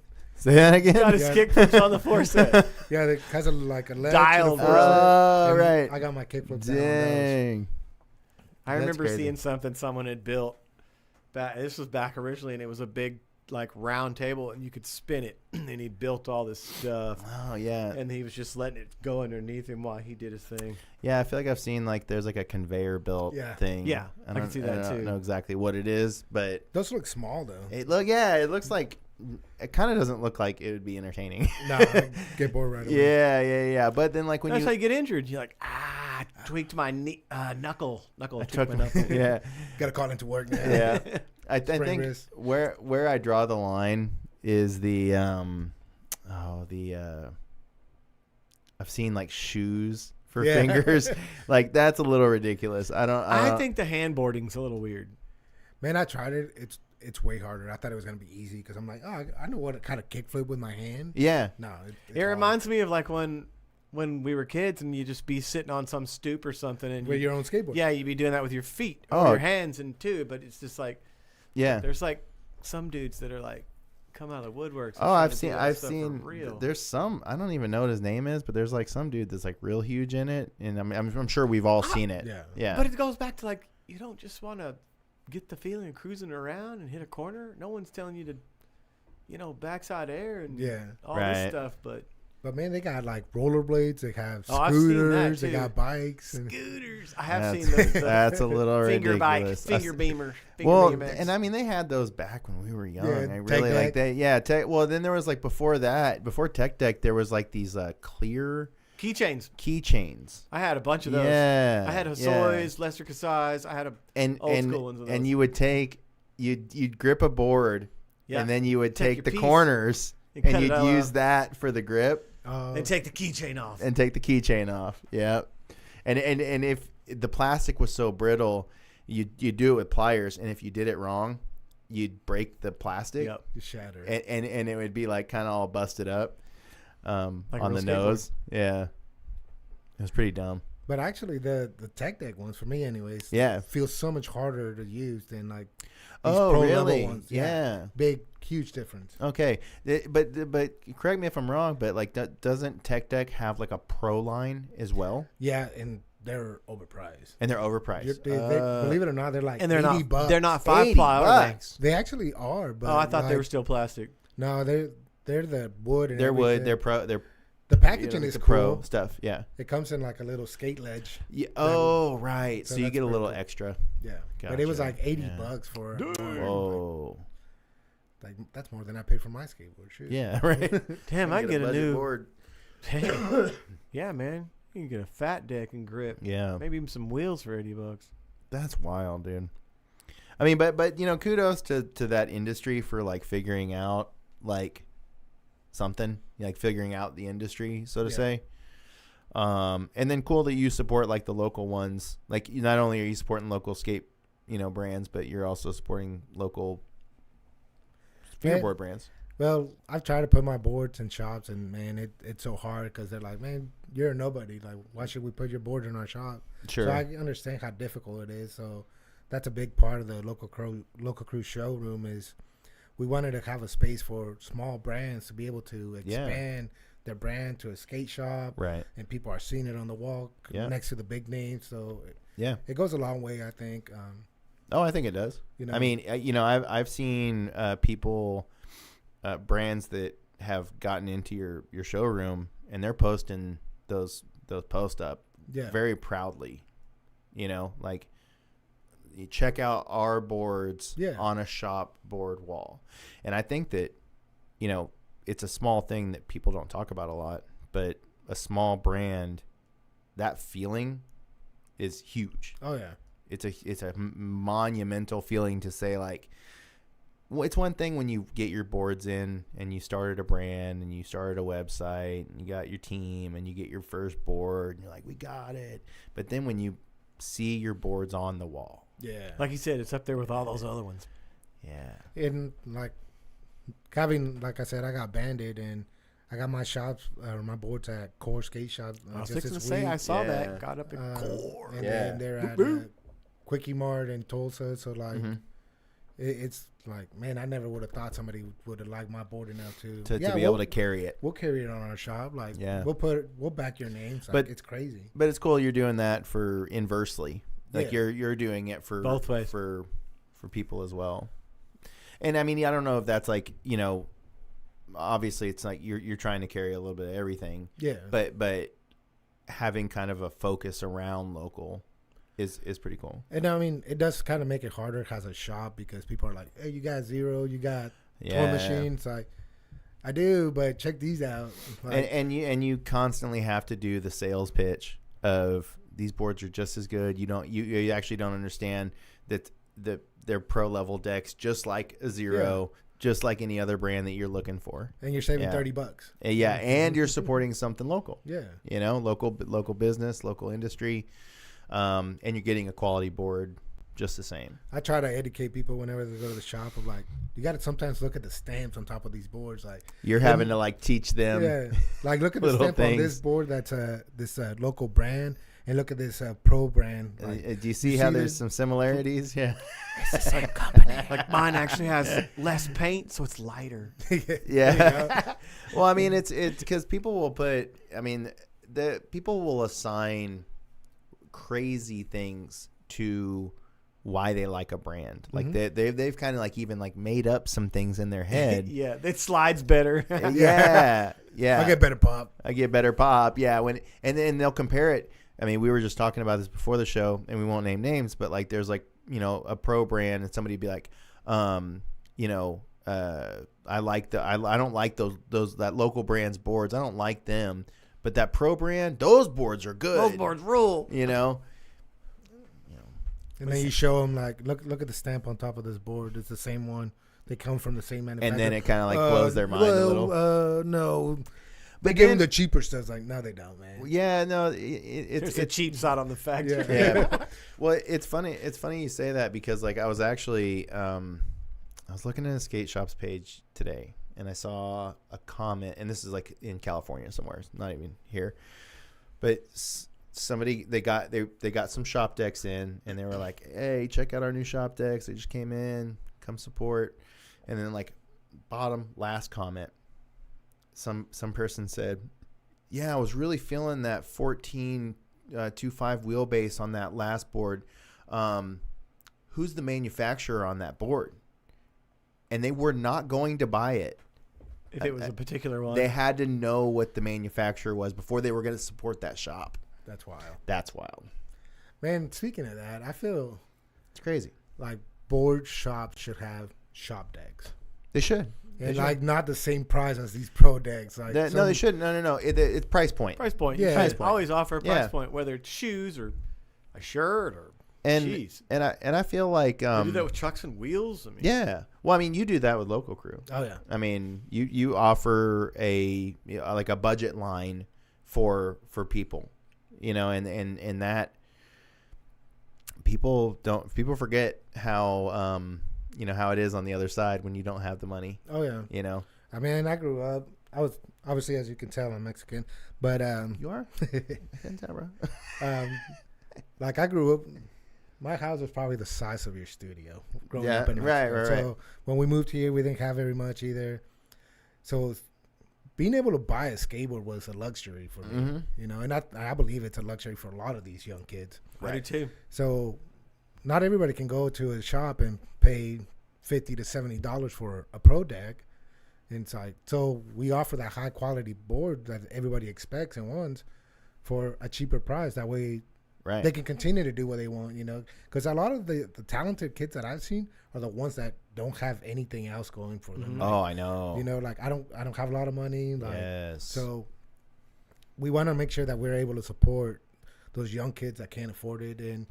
that again. Got his kick flips on the 4 set. Yeah, it has like a ledge Dial. to the 4 set. Oh, right. I got my kick flips down on Dang. I remember seeing something someone had built. This was back originally, and it was a big like round table, and you could spin it. And he built all this stuff. Oh yeah. And he was just letting it go underneath him while he did his thing. Yeah, I feel like I've seen like there's like a conveyor belt thing. Yeah, I can see that too. I don't know exactly what it is, but those look small though. It looks like it kind of doesn't look like it would be entertaining. No, I get bored right away. Yeah. But then like when that's how you get injured. You're like, tweaked my knee, knuckle. Tweaked my knuckle. Yeah. Got to call into work now. Yeah. I think where I draw the line is the I've seen like shoes for fingers. Like that's a little ridiculous. I think the handboarding's a little weird. Man, I tried it. It's way harder. I thought it was gonna be easy because I'm like, I know what to kind of kickflip with my hand. Yeah. No, it reminds me of like when we were kids and you just be sitting on some stoop or something and with your own skateboard. Yeah, you'd be doing that with your feet or your hands and too. But it's just like, there's like some dudes that are like come out of the woodworks. I've seen. There's some. I don't even know what his name is, but there's like some dude that's like real huge in it, and I'm sure we've all seen it. Yeah. But it goes back to like you don't just want to get the feeling of cruising around and hit a corner. No one's telling you to, backside air and all this stuff. But man, they got like rollerblades. They have I've seen that scooters. too. They got bikes. Scooters. I have seen those. That's a little finger ridiculous. Finger beamer. And I mean, they had those back when we were young. Yeah, I really like that. Yeah. Well, then there was like before Tech Deck, there was like these clear keychains. I had a bunch of those. Yeah. I had Hossois, Lester Kasai's. I had old school ones of those. And you would you'd grip a board, and then you would take the corners, and you'd use that for the grip. And take the keychain off. Yeah. And if the plastic was so brittle, you do it with pliers, and if you did it wrong, you'd break the plastic. Yep. You shatter. And it would be like kind of all busted up on the nose. Yeah. It was pretty dumb. But actually, the Tech Deck ones, for me anyways, feels so much harder to use than like these pro level ones. Yeah. Big, huge difference. Okay. But correct me if I'm wrong, but like doesn't Tech Deck have like a pro line as well? Yeah, and they're overpriced. Believe it or not, they're like and they're $80. Not, they're not 5-ply, are they? They actually are. But I thought they were still plastic. No, they're the wood. And they're everything. wood. They're pro. They're the packaging is the cool. Pro stuff. Yeah. It comes in like a little skate ledge. Yeah. Oh, right. So you get a little extra. Yeah. Gotcha. But it was like $80 for it. Whoa. Like that's more than I paid for my skateboard. Shoot. Yeah. Right. Damn, I get a new board. Damn. Yeah, man. You can get a fat deck and grip. Yeah. Maybe even some wheels for $80. That's wild, dude. I mean, but kudos to that industry for like figuring out like something, like figuring out the industry, so to say. And then cool that you support like the local ones. Like not only are you supporting local skate, brands, but you're also supporting local fingerboard brands. Well, I've tried to put my boards in shops, and man, it's so hard because they're like, man, you're a nobody. Like, why should we put your board in our shop? Sure. So I understand how difficult it is. So that's a big part of the local crew showroom is we wanted to have a space for small brands to be able to expand their brand to a skate shop. Right. And people are seeing it on the wall next to the big names. So it goes a long way, I think. I think it does. I mean, I've seen people. Brands that have gotten into your showroom and they're posting those posts up very proudly, like you check out our boards on a shop board wall. And I think that, it's a small thing that people don't talk about a lot, but a small brand, that feeling is huge. Oh yeah. It's a monumental feeling to say like, well, it's one thing when you get your boards in and you started a brand and you started a website and you got your team and you get your first board and you're like, we got it. But then when you see your boards on the wall. Yeah. Like you said, it's up there with all those other ones. Yeah. And like I said, I got banded and I got my shops, my boards at Core Skate Shop. I was fixing to say, I saw that. Got up at Core. And then they're at Quickie Mart in Tulsa. So like, it's like, man, I never would have thought somebody would have liked my board enough to be able to carry it. We'll carry it on our shop. Like, we'll back your names. Like, but it's crazy. But it's cool you're doing that for inversely. Like you're doing it for both ways for people as well. And I mean, I don't know if that's like, obviously it's like you're trying to carry a little bit of everything. Yeah. But having kind of a focus around local is pretty cool. And I mean, it does kind of make it harder as a shop because people are like, hey, you got Zero, you got toy machines. Like, I do, but check these out. Like, and you constantly have to do the sales pitch of these boards are just as good. You actually don't understand that they're pro level decks, just like a Zero, just like any other brand that you're looking for. And you're saving $30. Yeah, and you're supporting something local. Yeah. Local business, local industry. And you're getting a quality board just the same. I try to educate people whenever they go to the shop of like, you got to sometimes look at the stamps on top of these boards. Like you're having to like teach them. Yeah. Like look at the stamp on this board. That's this local brand. And look at this pro brand. Like, do you see how there's some similarities? Yeah. It's the same company. Like mine actually has less paint, so it's lighter. Yeah. Well, I mean, it's because people will put, the people will assign crazy things to why they like a brand. Like they've kind of like even like made up some things in their head. Yeah, it slides better. Yeah. I get better pop. Yeah, and then they'll compare it. I mean, we were just talking about this before the show, and we won't name names, but like there's like, a pro brand, and somebody'd be like, I don't like those that local brand's boards. I don't like them. But that pro brand, those boards are good. Those boards rule. And then you show them like, look at the stamp on top of this board. It's the same one. They come from the same manufacturer. And then it kind of like blows their mind a little. No. They give them the cheaper stuff. Like, no, they don't, man. Yeah, no, it's a cheap side on the factory. Yeah. Well, it's funny. It's funny you say that because like I was actually I was looking at a skate shop's page today. And I saw a comment, and this is like in California somewhere, it's not even here. But somebody they got some shop decks in, and they were like, "Hey, check out our new shop decks. They just came in. Come support." And then like last comment, some person said, "Yeah, I was really feeling that 14.25 wheelbase on that last board. Who's the manufacturer on that board?" And they were not going to buy it. If it was a particular one. They had to know what the manufacturer was before they were going to support that shop. That's wild. Man, speaking of that, I feel it's crazy. Like board shops should have shop decks. They should. And like not the same price as these pro decks. Like no, they shouldn't. No. It's price point. Price point. Yeah. Price point. Always offer a price point, whether it's shoes or a shirt or jeez. And I feel like you do that with trucks and wheels. Yeah. Well, I mean, you do that with local crew. Oh yeah. I mean, you offer like a budget line for people, you know, and that people forget how, you know, how it is on the other side when you don't have the money. Oh yeah. You know, I mean, I grew up, I was obviously, as you can tell, I'm Mexican, but, you are, can tell, bro. Like I grew up, my house was probably the size of your studio growing up in right. So when we moved here, we didn't have very much either. So being able to buy a skateboard was a luxury for me, you know, and I believe it's a luxury for a lot of these young kids. I do too. So not everybody can go to a shop and pay $50 to $70 for a pro deck. And it's like, so we offer that high quality board that everybody expects and wants for a cheaper price. That way they can continue to do what they want, you know, because a lot of the talented kids that I've seen are the ones that don't have anything else going for them. Oh, I know. You know, like I don't have a lot of money. Like, yes. So we want to make sure that we're able to support those young kids that can't afford it. And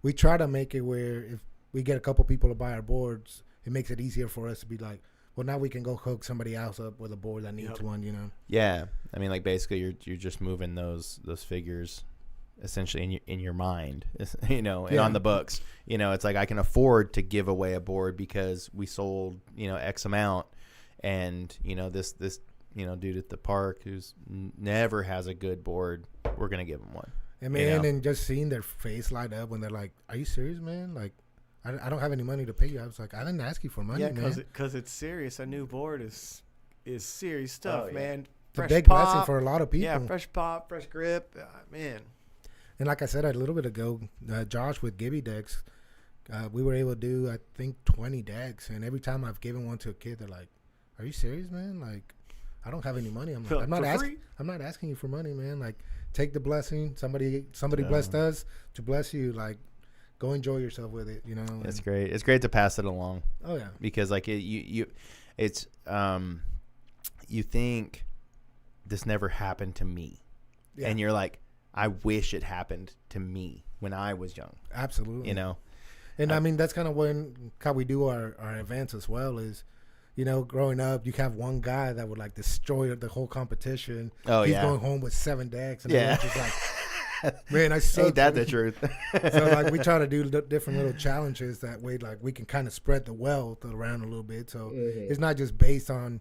we try to make it where if we get a couple people to buy our boards, it makes it easier for us to be like, well, now we can go hook somebody else up with a board that needs one, you know? Yeah. I mean, like basically you're just moving those figures essentially in your mind, you know, and on the books, you know, it's like I can afford to give away a board because we sold, you know, X amount, and you know this you know dude at the park who's never has a good board, we're gonna give him one. And man, you know? And just seeing their face light up when they're like, "Are you serious, man? Like, I don't have any money to pay you." I was like, "I didn't ask you for money, man." Yeah, because it's serious. A new board is serious stuff, man. It's a big blessing for a lot of people. Yeah, fresh pop, fresh grip, man. And like I said a little bit ago, Josh with Gibby decks, we were able to do, I think, 20 decks. And every time I've given one to a kid, they're like, "Are you serious, man? Like, I don't have any money." I'm like, I'm not asking you for money, man. Like, take the blessing. Somebody blessed us to bless you. Like, go enjoy yourself with it, you know. It's great. It's great to pass it along. Oh yeah. Because like you think this never happened to me, and you're like, I wish it happened to me when I was young. Absolutely. You know? And I mean, that's kind of how we do our events as well is, you know, growing up, you have one guy that would like destroy the whole competition. Oh, He's going home with 7 decks. And just like, man, I suck. Ain't that the truth? So like we try to do different little challenges that way, like we can kind of spread the wealth around a little bit. So it's not just based on,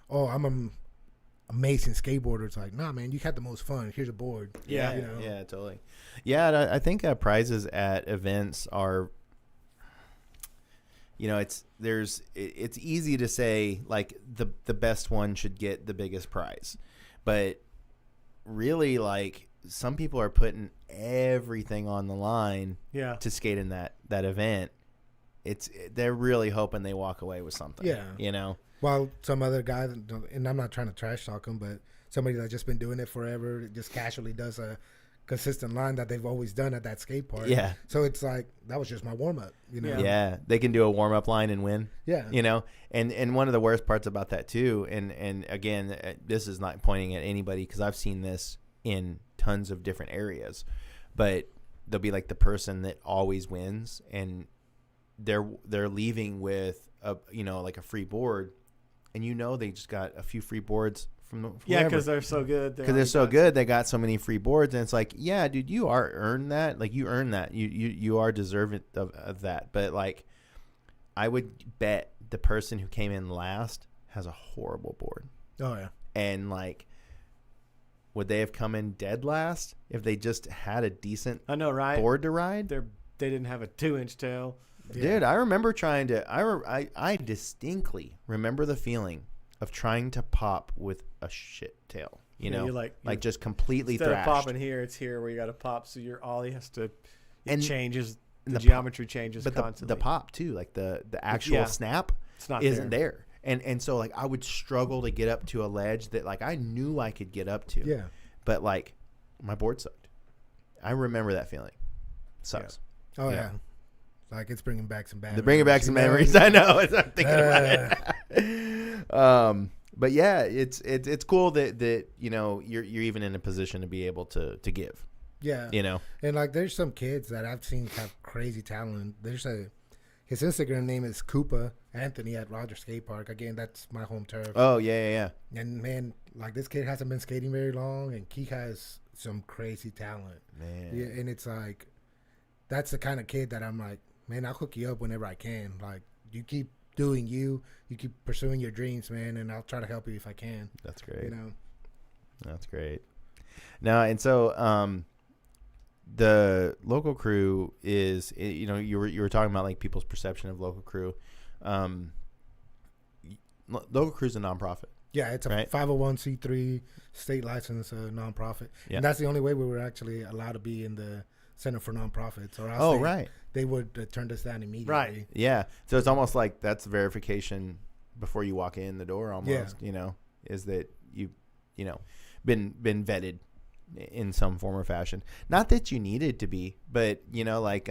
oh, I'm a amazing skateboarder. It's like, nah, man, you had the most fun. Here's a board. Yeah, you know? Yeah, totally. Yeah, I think prizes at events are, you know, it's easy to say like the best one should get the biggest prize, but really like some people are putting everything on the line to skate in that event. They're really hoping they walk away with something. Yeah, you know. While some other guy, and I'm not trying to trash talk him, but somebody that's just been doing it forever, just casually does a consistent line that they've always done at that skate park. Yeah. So it's like, that was just my warm up, you know? Yeah. They can do a warm up line and win. Yeah. You know, and one of the worst parts about that too, and again, this is not pointing at anybody because I've seen this in tons of different areas, but they'll be like the person that always wins and they're leaving with like a free board. And they just got a few free boards from because they're so good. Because they're so good, they got so many free boards, and it's like, yeah, dude, you are earned that. Like you earned that. You are deserving of that. But like, I would bet the person who came in last has a horrible board. Oh yeah. And like, would they have come in dead last if they just had a decent board to ride? They didn't have a 2-inch tail. Yeah. Dude, I remember trying to. I distinctly remember the feeling of trying to pop with a shit tail. You know, you're just completely instead thrashed. Of popping here, it's here where you got to pop. So you're ollie has to. It changes. The geometry changes but constantly. The pop too, like the actual snap, isn't there. And so like I would struggle to get up to a ledge that like I knew I could get up to. Yeah. But like my board sucked. I remember that feeling. It sucks. Yeah. Oh yeah. Like it's bringing back some bad. They're bringing back some memories. I know. I'm thinking about it. But yeah, it's cool that you're even in a position to be able to give. Yeah. You know. And like there's some kids that I've seen have crazy talent. His Instagram name is Koopa Anthony at Rogers Skate Park. Again, that's my home turf. Oh yeah. And man, like this kid hasn't been skating very long, and he has some crazy talent. Man. Yeah, and it's like, that's the kind of kid that I'm like, man, I'll hook you up whenever I can. Like, you keep doing you keep pursuing your dreams, man, and I'll try to help you if I can. That's great. You know, that's great. Now, and so the local crew is, you know, you were talking about like people's perception of local crew. Local crew is a nonprofit. Yeah, it's a right? 501c3 state license nonprofit, and that's the only way we were actually allowed to be in the Center for Nonprofits. Or else they would turn us down immediately. Right. Yeah. So it's almost like that's verification before you walk in the door. Almost, you know, is that you know, been vetted in some form or fashion. Not that you needed to be, but you know, like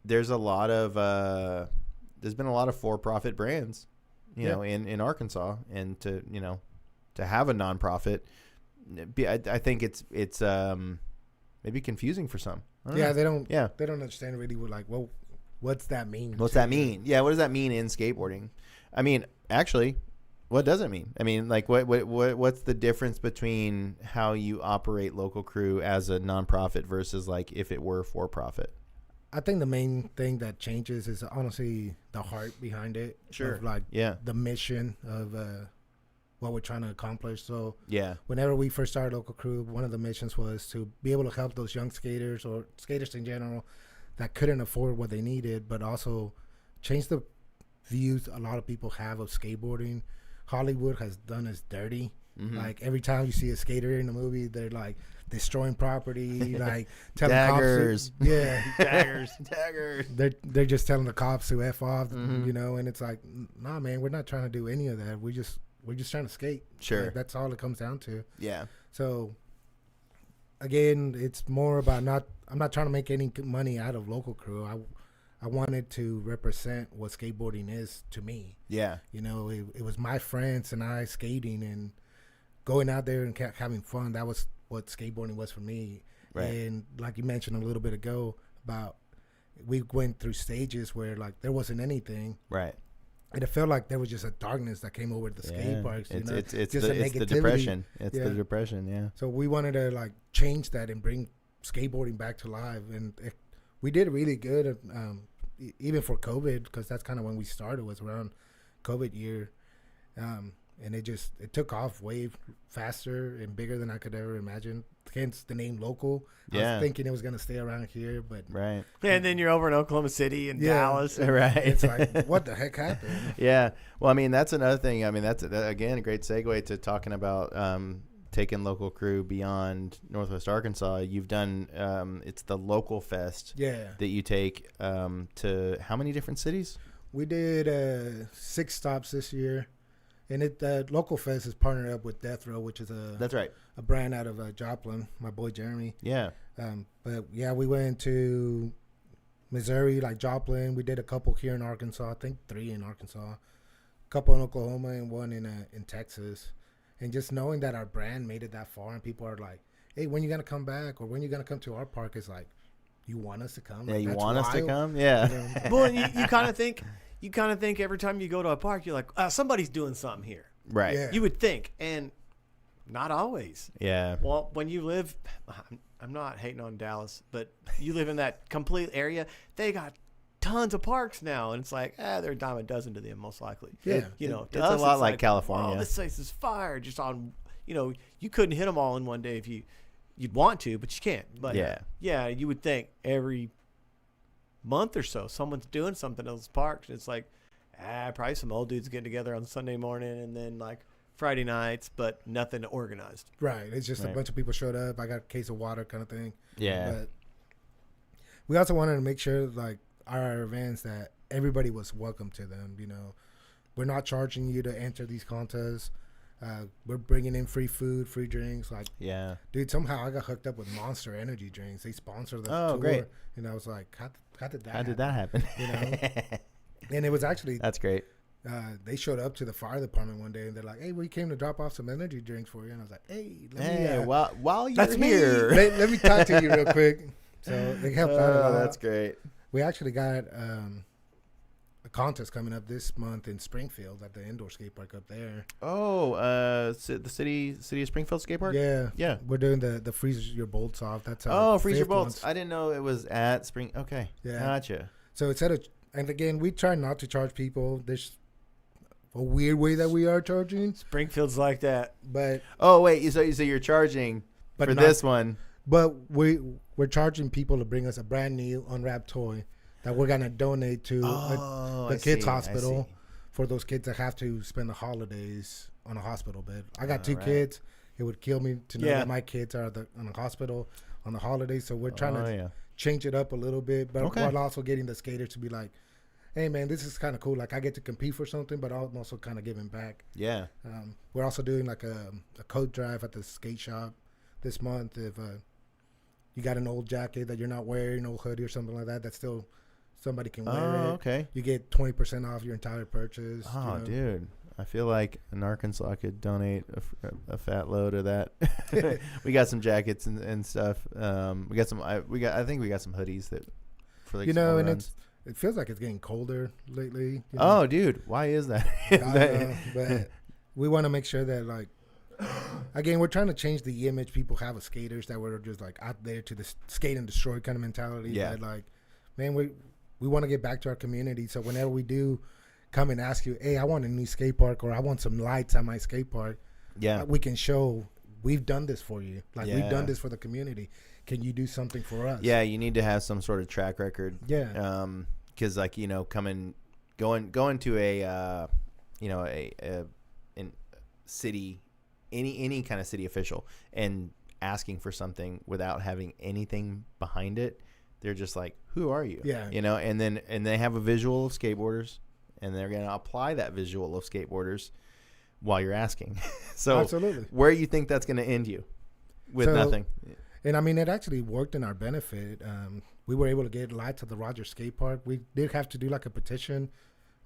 there's a lot of there's been a lot of for-profit brands, you know, in Arkansas, and to have a nonprofit, I think it's maybe confusing for some. They don't understand really. We're like, well, what's that mean? What's that mean? Yeah, what does that mean in skateboarding? I mean, actually, what does it mean? I mean, like, what's the difference between how you operate local crew as a nonprofit versus like if it were for profit? I think the main thing that changes is honestly the heart behind it. Sure. Of like the mission of what we're trying to accomplish. So whenever we first started local crew, one of the missions was to be able to help those young skaters or skaters in general that couldn't afford what they needed, but also change the views a lot of people have of skateboarding. Hollywood has done us dirty. Mm-hmm. Like every time you see a skater in a movie, they're like destroying property, like telling daggers. cops, daggers. They're just telling the cops to F off, you know. And it's like, nah, man, we're not trying to do any of that. We're just trying to skate. Sure, like, that's all it comes down to. Yeah. So again, it's more about I'm not trying to make any money out of local crew. I wanted to represent what skateboarding is to me. Yeah. You know, it was my friends and I skating and going out there and having fun. That was what skateboarding was for me. Right. And like you mentioned a little bit ago about, we went through stages where like there wasn't anything. Right. And it felt like there was just a darkness that came over the skate parks. It's, you know? it's the depression. It's the depression, yeah. So we wanted to like change that and bring skateboarding back to life. And we did really good, even for COVID, because that's kind of when we started, was around COVID year. And it took off way faster and bigger than I could ever imagine. Hence the name local. I was thinking it was going to stay around here, but yeah, and then you're over in Oklahoma City and Dallas. And right. It's like, what the heck happened? Yeah. Well, I mean, that's another thing. I mean, that's again a great segue to talking about taking local crew beyond Northwest Arkansas. You've done it's the Local Fest. That you take to how many different cities? We did 6 stops this year. And Local Fest is partnered up with Death Row, which is a brand out of Joplin, my boy Jeremy. Yeah. But yeah, we went to Missouri, like Joplin. We did a couple here in Arkansas. I think 3 in Arkansas, a couple in Oklahoma, and 1 in Texas. And just knowing that our brand made it that far, and people are like, "Hey, when you gonna come back, or when you gonna come to our park?" It's like, you want us to come? Yeah, like, you want us to come? Yeah. You know? Well, you kind of think. You kind of think every time you go to a park, you're like, somebody's doing something here. Right. Yeah. You would think, and not always. Yeah. Well, when you live, I'm not hating on Dallas, but you live in that complete area, they got tons of parks now, and it's like, they're a dime a dozen to them, most likely. Yeah. You know, it's a lot like California. Oh, this place is fire. Just on, you know, you couldn't hit them all in one day if you'd want to, but you can't. But yeah, you would think every month or so someone's doing something in those parks. It's like probably some old dudes getting together on Sunday morning and then like Friday nights, but nothing organized. Right. It's just a bunch of people showed up. I got a case of water kind of thing. Yeah. But we also wanted to make sure like our events that everybody was welcome to them. You know, we're not charging you to enter these contests. We're bringing in free food, free drinks. Like, dude, somehow I got hooked up with Monster energy drinks. They sponsor the tour. Great. And I was like, how did that happen? You know? And it was actually, that's great. They showed up to the fire department one day and they're like, "Hey, we came to drop off some energy drinks for you." And I was like, "Hey, while you're here, let me talk to you real quick." So they helped out. Oh, that's great. We actually got a contest coming up this month in Springfield at the indoor skate park up there. Oh, the city of Springfield skate park. Yeah. We're doing the freeze your bolts off. That's freeze your bolts. I didn't know it was at Spring. Okay, yeah, gotcha. So and again, we try not to charge people. There's a weird way that we are charging. Springfield's like that, but wait, so you're charging for this one? But we're charging people to bring us a brand new unwrapped toy that we're gonna donate to the kids hospital for those kids that have to spend the holidays on a hospital bed. I got two kids. It would kill me to know that my kids are in the hospital on the holidays. So we're trying to change it up a little bit, but while also getting the skaters to be like, hey man, this is kind of cool. Like I get to compete for something, but I'm also kind of giving back. Yeah. We're also doing like a coat drive at the skate shop this month. If you got an old jacket that you're not wearing, old hoodie or something like that, still somebody can wear it. Okay. You get 20% off your entire purchase. Oh, dude. I feel like Gnarkansas could donate a fat load of that. We got some jackets and stuff. We got some. I think we got some hoodies that for like and runs. it feels like it's getting colder lately. Oh, dude, why is that? But we want to make sure that like. Again, we're trying to change the image people have of skaters that were just like out there to the skate and destroy kind of mentality. Yeah. But like, man, we want to get back to our community. So whenever we do come and ask you, hey, I want a new skate park or I want some lights at my skate park, we can show we've done this for you. Like we've done this for the community. Can you do something for us? Yeah, you need to have some sort of track record. Yeah. Because like going to a city. Any kind of city official and asking for something without having anything behind it, they're just like, who are you? Yeah. And they have a visual of skateboarders and they're going to apply that visual of skateboarders while you're asking. So absolutely. Where you think that's going to end you with nothing? And I mean, it actually worked in our benefit. We were able to get lights at the Rogers skate park. We did have to do like a petition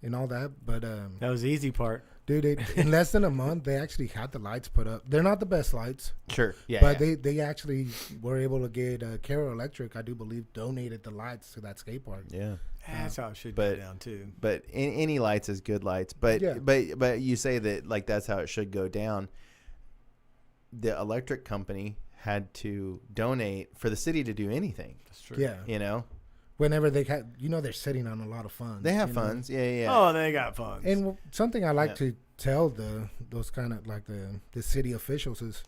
and all that, but that was the easy part. Dude, in less than a month, they actually had the lights put up. They're not the best lights. Sure. Yeah. But they actually were able to get Carroll Electric, I do believe, donated the lights to that skate park. Yeah. That's how it should go down, too. But any lights is good lights. But you say that, like, that's how it should go down. The electric company had to donate for the city to do anything. That's true. Yeah. Whenever they had, they're sitting on a lot of funds. They have funds, yeah. Oh, they got funds. And something I like to tell those kind of like the city officials is,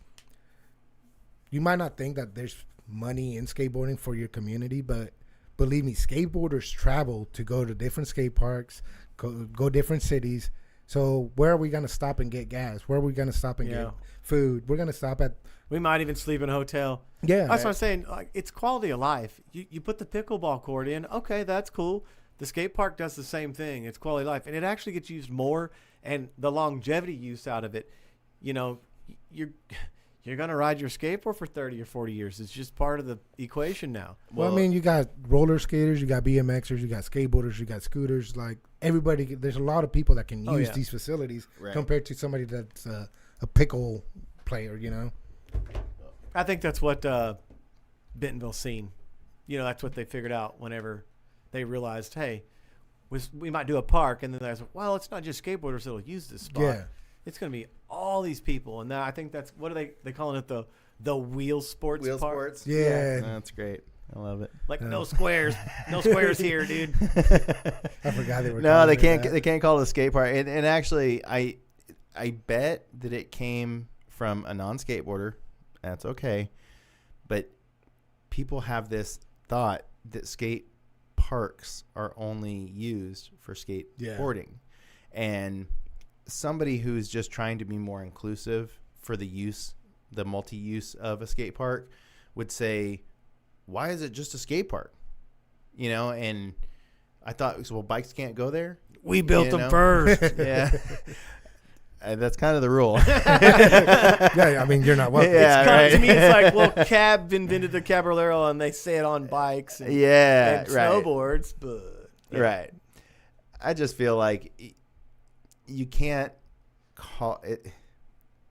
you might not think that there's money in skateboarding for your community, but believe me, skateboarders travel to go to different skate parks, go different cities. So where are we going to stop and get gas? Where are we going to stop and get food? We're going to stop at. We might even sleep in a hotel. Yeah. That's what I'm saying. Like, it's quality of life. You put the pickleball court in. Okay, that's cool. The skate park does the same thing. It's quality of life. And it actually gets used more. And the longevity use out of it, you're going to ride your skateboard for 30 or 40 years. It's just part of the equation now. Well, I mean, you got roller skaters, you got BMXers, you got skateboarders, you got scooters. Like, everybody, there's a lot of people that can use these facilities compared to somebody that's a pickle player, I think that's what Bentonville's seen. That's what they figured out whenever they realized, hey, we might do a park. And then there's, well, it's not just skateboarders that'll use this spot. Yeah. It's going to be all these people. And now I think that's, what are they calling it, the wheel sports Wheel park? sports? Yeah. That's great. I love it. Like no squares. No squares here, dude. I forgot they were they can't call it a skate park. And actually, I bet that it came from a non-skateboarder. That's okay. But people have this thought that skate parks are only used for skateboarding. And somebody who's just trying to be more inclusive for the multi-use of a skate park would say, why is it just a skate park? And I thought, well, bikes can't go there. We built them first. Yeah. That's kind of the rule. Yeah, I mean, you're not welcome. Yeah, to me, it's like, well, Cab invented the Caballero, and they say it on bikes and snowboards. But right. I just feel like you can't call it.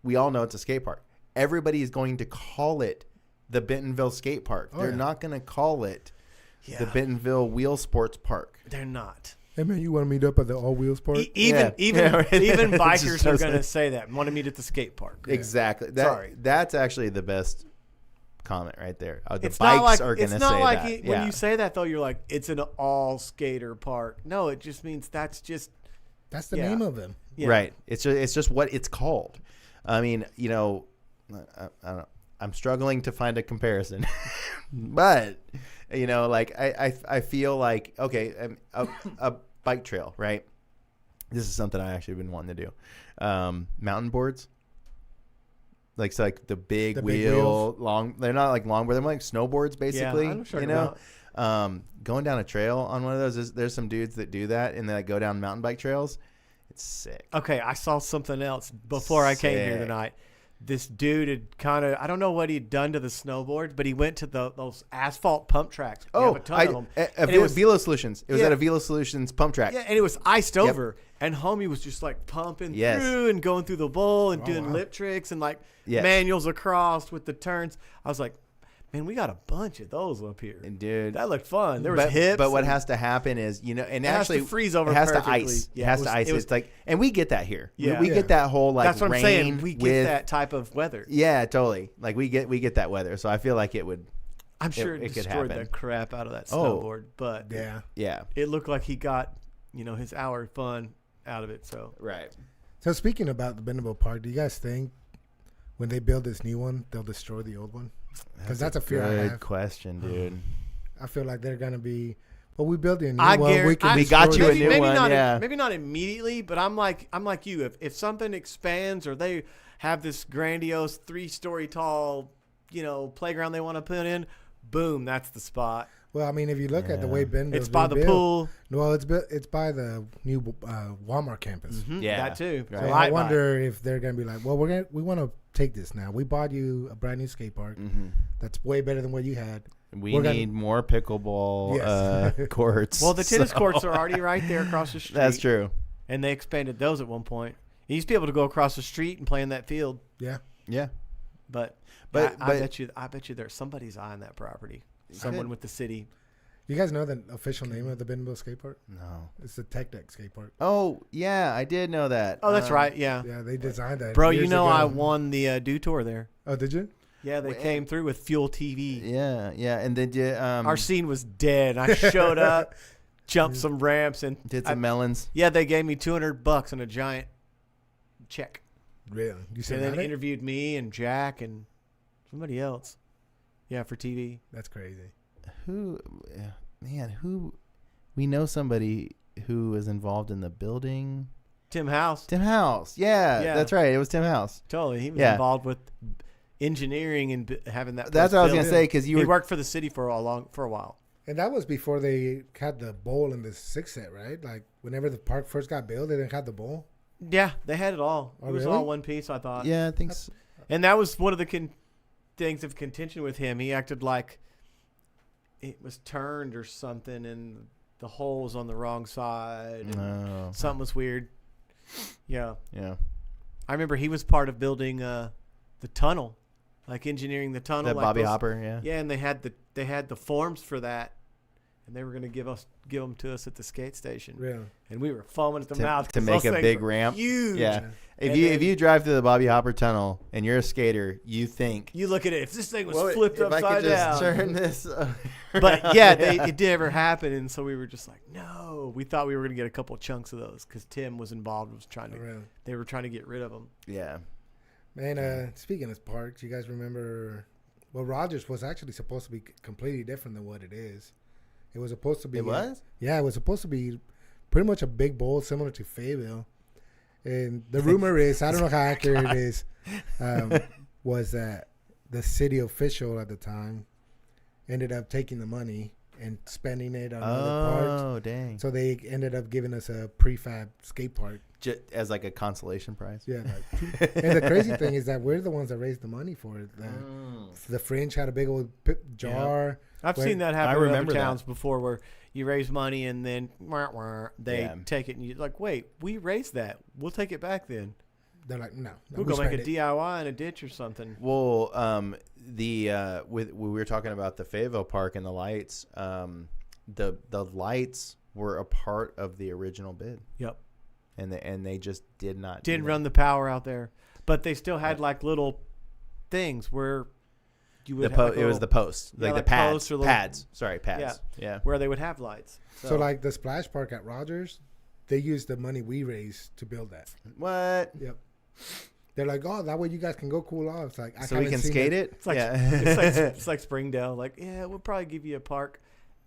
We all know it's a skate park. Everybody is going to call it the Bentonville Skate Park. They're not going to call it the Bentonville Wheel Sports Park. They're not. Hey man, you want to meet up at the All Wheels Park? Even right. bikers are going to say that. Want to meet at the skate park. Exactly. Sorry. That's actually the best comment right there. The It's bikes not like, are going to it's not say like that. when you say that, though, you're like, it's an all skater park. No, it just means that's just. That's the name of them. Yeah. Right. It's just what it's called. I mean, I don't know. I'm struggling to find a comparison, but like I feel like, okay, a bike trail, right? This is something I actually been wanting to do. Mountain boards, like the big wheel, long. They're not like longboard. They're like snowboards, basically. Yeah, I'm sure going down a trail on one of those. There's some dudes that do that, and they like go down mountain bike trails. It's sick. Okay, I saw something else before I came here tonight. This dude had kind of, I don't know what he'd done to the snowboards, but he went to those asphalt pump tracks. Oh, have a ton of them. It was Velo Solutions. It was at a Velo Solutions pump track. Yeah, and it was iced over. And homie was just like pumping through and going through the bowl and doing lip tricks and like manuals across with the turns. I was like, man, we got a bunch of those up here. And dude, that looked fun. There was hips. But what has to happen is, and it actually has to freeze over. It has perfectly. to ice. Yeah, it has to ice. It's like, and we get that here. Yeah, we get that whole like. That's what rain I'm saying. We get with, that type of weather. Yeah, totally. Like we get that weather. So I feel like it would. I'm sure it could destroyed happen. the crap out of that snowboard, but yeah, it looked like he got his hour of fun out of it. So right. So speaking about the Bendable Park, do you guys think when they build this new one, they'll destroy the old one? Because that's a fear I have. Good question, dude. I feel like they're gonna be. Well, we built a new I one. We got you a maybe, new maybe one. Not maybe not immediately, but I'm like you. If something expands or they have this grandiose 3-story tall, playground they want to put in, boom, that's the spot. Well, I mean, if you look at the way Benville's it's by the rebuilt, pool. Well, it's by the new Walmart campus. Mm-hmm. Yeah, that too. So I wonder if they're gonna be like, well, we want to take this now. We bought you a brand new skate park. Mm-hmm. That's way better than what you had. We need more pickleball courts. Well, the tennis courts are already right there across the street. That's true. And they expanded those at one point. You used to be able to go across the street and play in that field. Yeah. Yeah. But I bet you there's somebody's eyeing that property. Someone with the city. You guys know the official name of the Bentonville skate park? No. It's the Tech Deck skate park. Oh, yeah, I did know that. Oh, that's right. Yeah. Yeah, they designed that. Bro, years ago. I won the Dew Tour there. Oh, did you? Yeah, they came through with Fuel TV. Yeah, and they did. Our scene was dead. I showed up, jumped some ramps, and did some melons. Yeah, they gave me $200 and a giant check. Really? You said and then interviewed me and Jack and somebody else. Yeah, for TV. That's crazy. Who we know somebody who was involved in the building. Tim House. Yeah, that's right. It was Tim House. Totally. He was involved with engineering and having that. That's what I was gonna say because he worked for the city for a while. And that was before they had the bowl in the 6 set, right? Like whenever the park first got built, they didn't have the bowl. Yeah, they had it all. Oh, it was all one piece, I thought. Yeah, I think so. And that was one of the things of contention with him. He acted like it was turned or something, and the hole was on the wrong side. And something was weird. Yeah. I remember he was part of building the tunnel, like engineering the tunnel. That like Bobby Hopper, yeah. Yeah, and they had the forms for that, and they were going to give them to us at the skate station. Really? And we were foaming at the mouth to make a big ramp. Huge. Yeah. If you drive through the Bobby Hopper tunnel and you're a skater, you look at it. If this thing was flipped upside I could just down, turn this. But yeah, it did ever happen, and so we were just like, no. We thought we were going to get a couple chunks of those because Tim was involved. They were trying to get rid of them. Yeah. Man, speaking of parks, you guys remember? Well, Rogers was actually supposed to be completely different than what it is. It was supposed to be. It was? Yeah, it was supposed to be pretty much a big bowl similar to Fayetteville. And the rumor is, I don't know how accurate it is, was that the city official at the time ended up taking the money and spending it on other parks. Oh, dang. So they ended up giving us a prefab skate park. Just as like a consolation prize. Yeah. And the crazy thing is that we're the ones that raised the money for it. The Fringe had a big old jar. Yeah. I've seen that happen in other towns before where you raise money and then they take it and you're like, wait, we raised that. We'll take it back then. They're like, no. We'll go make a DIY in a ditch or something. Well, we were talking about the Fayetteville Park and the lights. The lights were a part of the original bid. Yep. And they just didn't run the power out there, but they still had like little things where you would it was the posts, like the pads, pads. Sorry, pads. Yeah, where they would have lights. So like the splash park at Rogers, they used the money we raised to build that. What? Yep. They're like, oh, that way you guys can go cool off. It's like, so we can skate it. It's like, it's like Springdale. Like, yeah, we'll probably give you a park.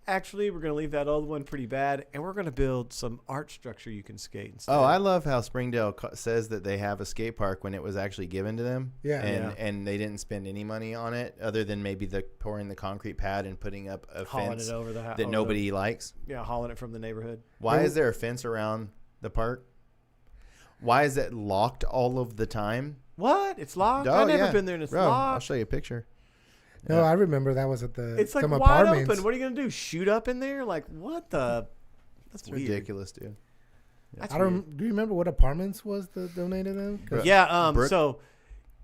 Actually, we're going to leave that old one pretty bad, and we're going to build some art structure you can skate instead. Oh, I love how Springdale says that they have a skate park when it was actually given to them. Yeah. And they didn't spend any money on it other than maybe pouring the concrete pad and putting up a fence it over that nobody likes. Yeah, hauling it from the neighborhood. Why is there a fence around the park? Why is it locked all of the time? What? It's locked? Oh, I've never been there and it's locked. I'll show you a picture. No, I remember that was at the. It's like wide apartments. open. What are you gonna do? Shoot up in there? Like what the? That's ridiculous, dude. That's I don't. Do you remember what apartments was that donated them? Yeah. So,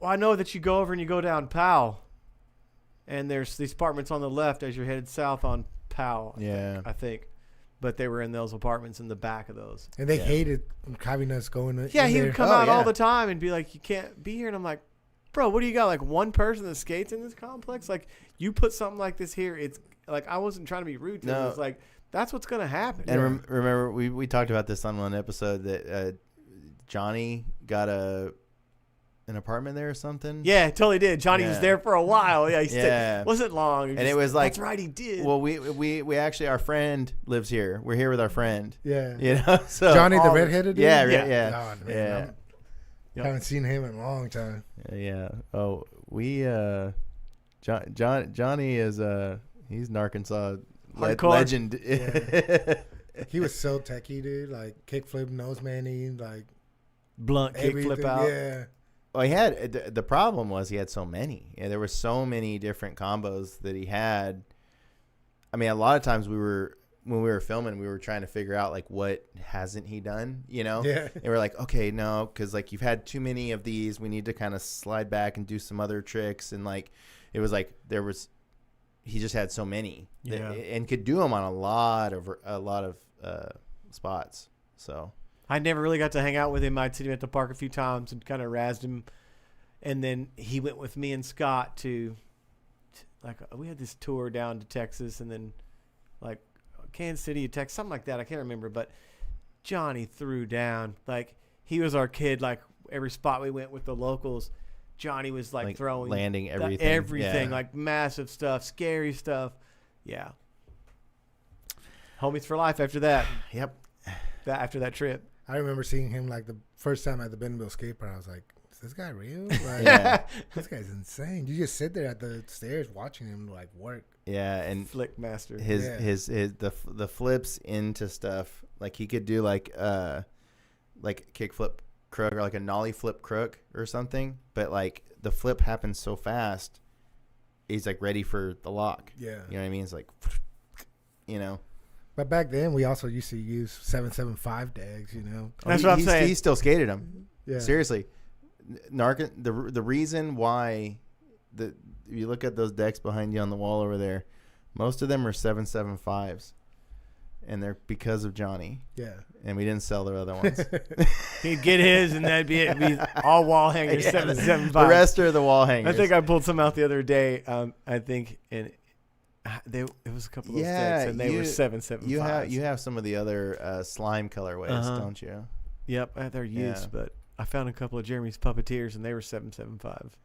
I know that you go over and you go down Powell, and there's these apartments on the left as you're headed south on Powell. I think. But they were in those apartments in the back of those. And they hated having us going. Yeah, he would come out all the time and be like, "You can't be here," and I'm like, bro, what do you got? Like one person that skates in this complex? Like you put something like this here. It's like I wasn't trying to be rude to him. It's like that's what's gonna happen. And remember, we talked about this on one episode that Johnny got an apartment there or something. Yeah, totally did. Johnny was there for a while. Yeah, he wasn't long. And it was like that's right, he did. Well, we actually our friend lives here. We're here with our friend. Yeah, you know. So Johnny the redheaded dude? Yeah. God, man, haven't seen him in a long time. Yeah. Oh, we Johnny is he's Gnarkansas legend. Yeah. He was so techie, dude. Like kickflip, nose manning, like blunt kickflip out. Yeah. Well, he had the problem was he had so many. Yeah, there were so many different combos that he had. I mean, a lot of times when we were filming, we were trying to figure out like what hasn't he done, you know? Yeah. And we're like, okay, no, because like you've had too many of these. We need to kind of slide back and do some other tricks. And like it was like he just had so many, and could do them on a lot of spots. So I never really got to hang out with him. I'd seen him at the park a few times and kind of razzed him, and then he went with me and Scott to like we had this tour down to Texas, and then like Kansas City, Texas, something like that. I can't remember, but Johnny threw down. Like he was our kid. Like every spot we went with the locals, Johnny was like throwing, landing everything, like massive stuff, scary stuff. Yeah, homies for life after that. Yep. After that trip, I remember seeing him like the first time at the Bentonville skate park. I was like, "Is this guy real? Like, this guy's insane." You just sit there at the stairs watching him like work. Yeah, and flick master. The flips into stuff, like he could do like kick flip crook or like a nollie flip crook or something, but like the flip happens so fast, he's like ready for the lock. Yeah, you know what I mean? It's like, you know. But back then, we also used to use 775 dags, you know. That's what I'm saying. He still skated them. Yeah. Seriously. The reason why if you look at those decks behind you on the wall over there, most of them are 775s. And they're because of Johnny. Yeah. And we didn't sell the other ones. He'd get his, and that'd be it. It'd be all wall hangers, 775. The rest are the wall hangers. I think I pulled some out the other day, I think, and it was a couple of those decks, and they were 775. You have some of the other slime colorways, don't you? Yep, they're used, but I found a couple of Jeremy's Puppeteers, and they were 775.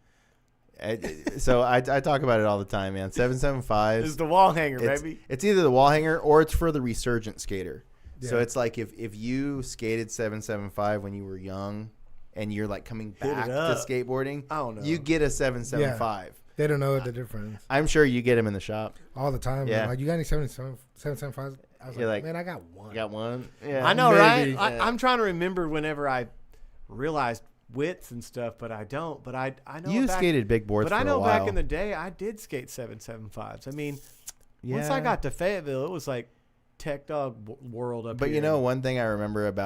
So I talk about it all the time, man. 775 is the wall hanger, baby. It's either the wall hanger or it's for the resurgent skater. Yeah. So it's like if you skated 775 when you were young, and you're like coming back to skateboarding, I don't know. You get a 775. Yeah. They don't know the difference. I'm sure you get them in the shop all the time. Yeah. Like, you got any 775? I was like, man, I got one. You got one? Yeah. I know, maybe. right? I'm trying to remember whenever I realized widths and stuff, but I don't. But I know you skated big boards. But for I know a while. back in the day, I did skate 775s. I mean, once I got to Fayetteville, it was like Tech Dog world up here. But you know, one thing I remember about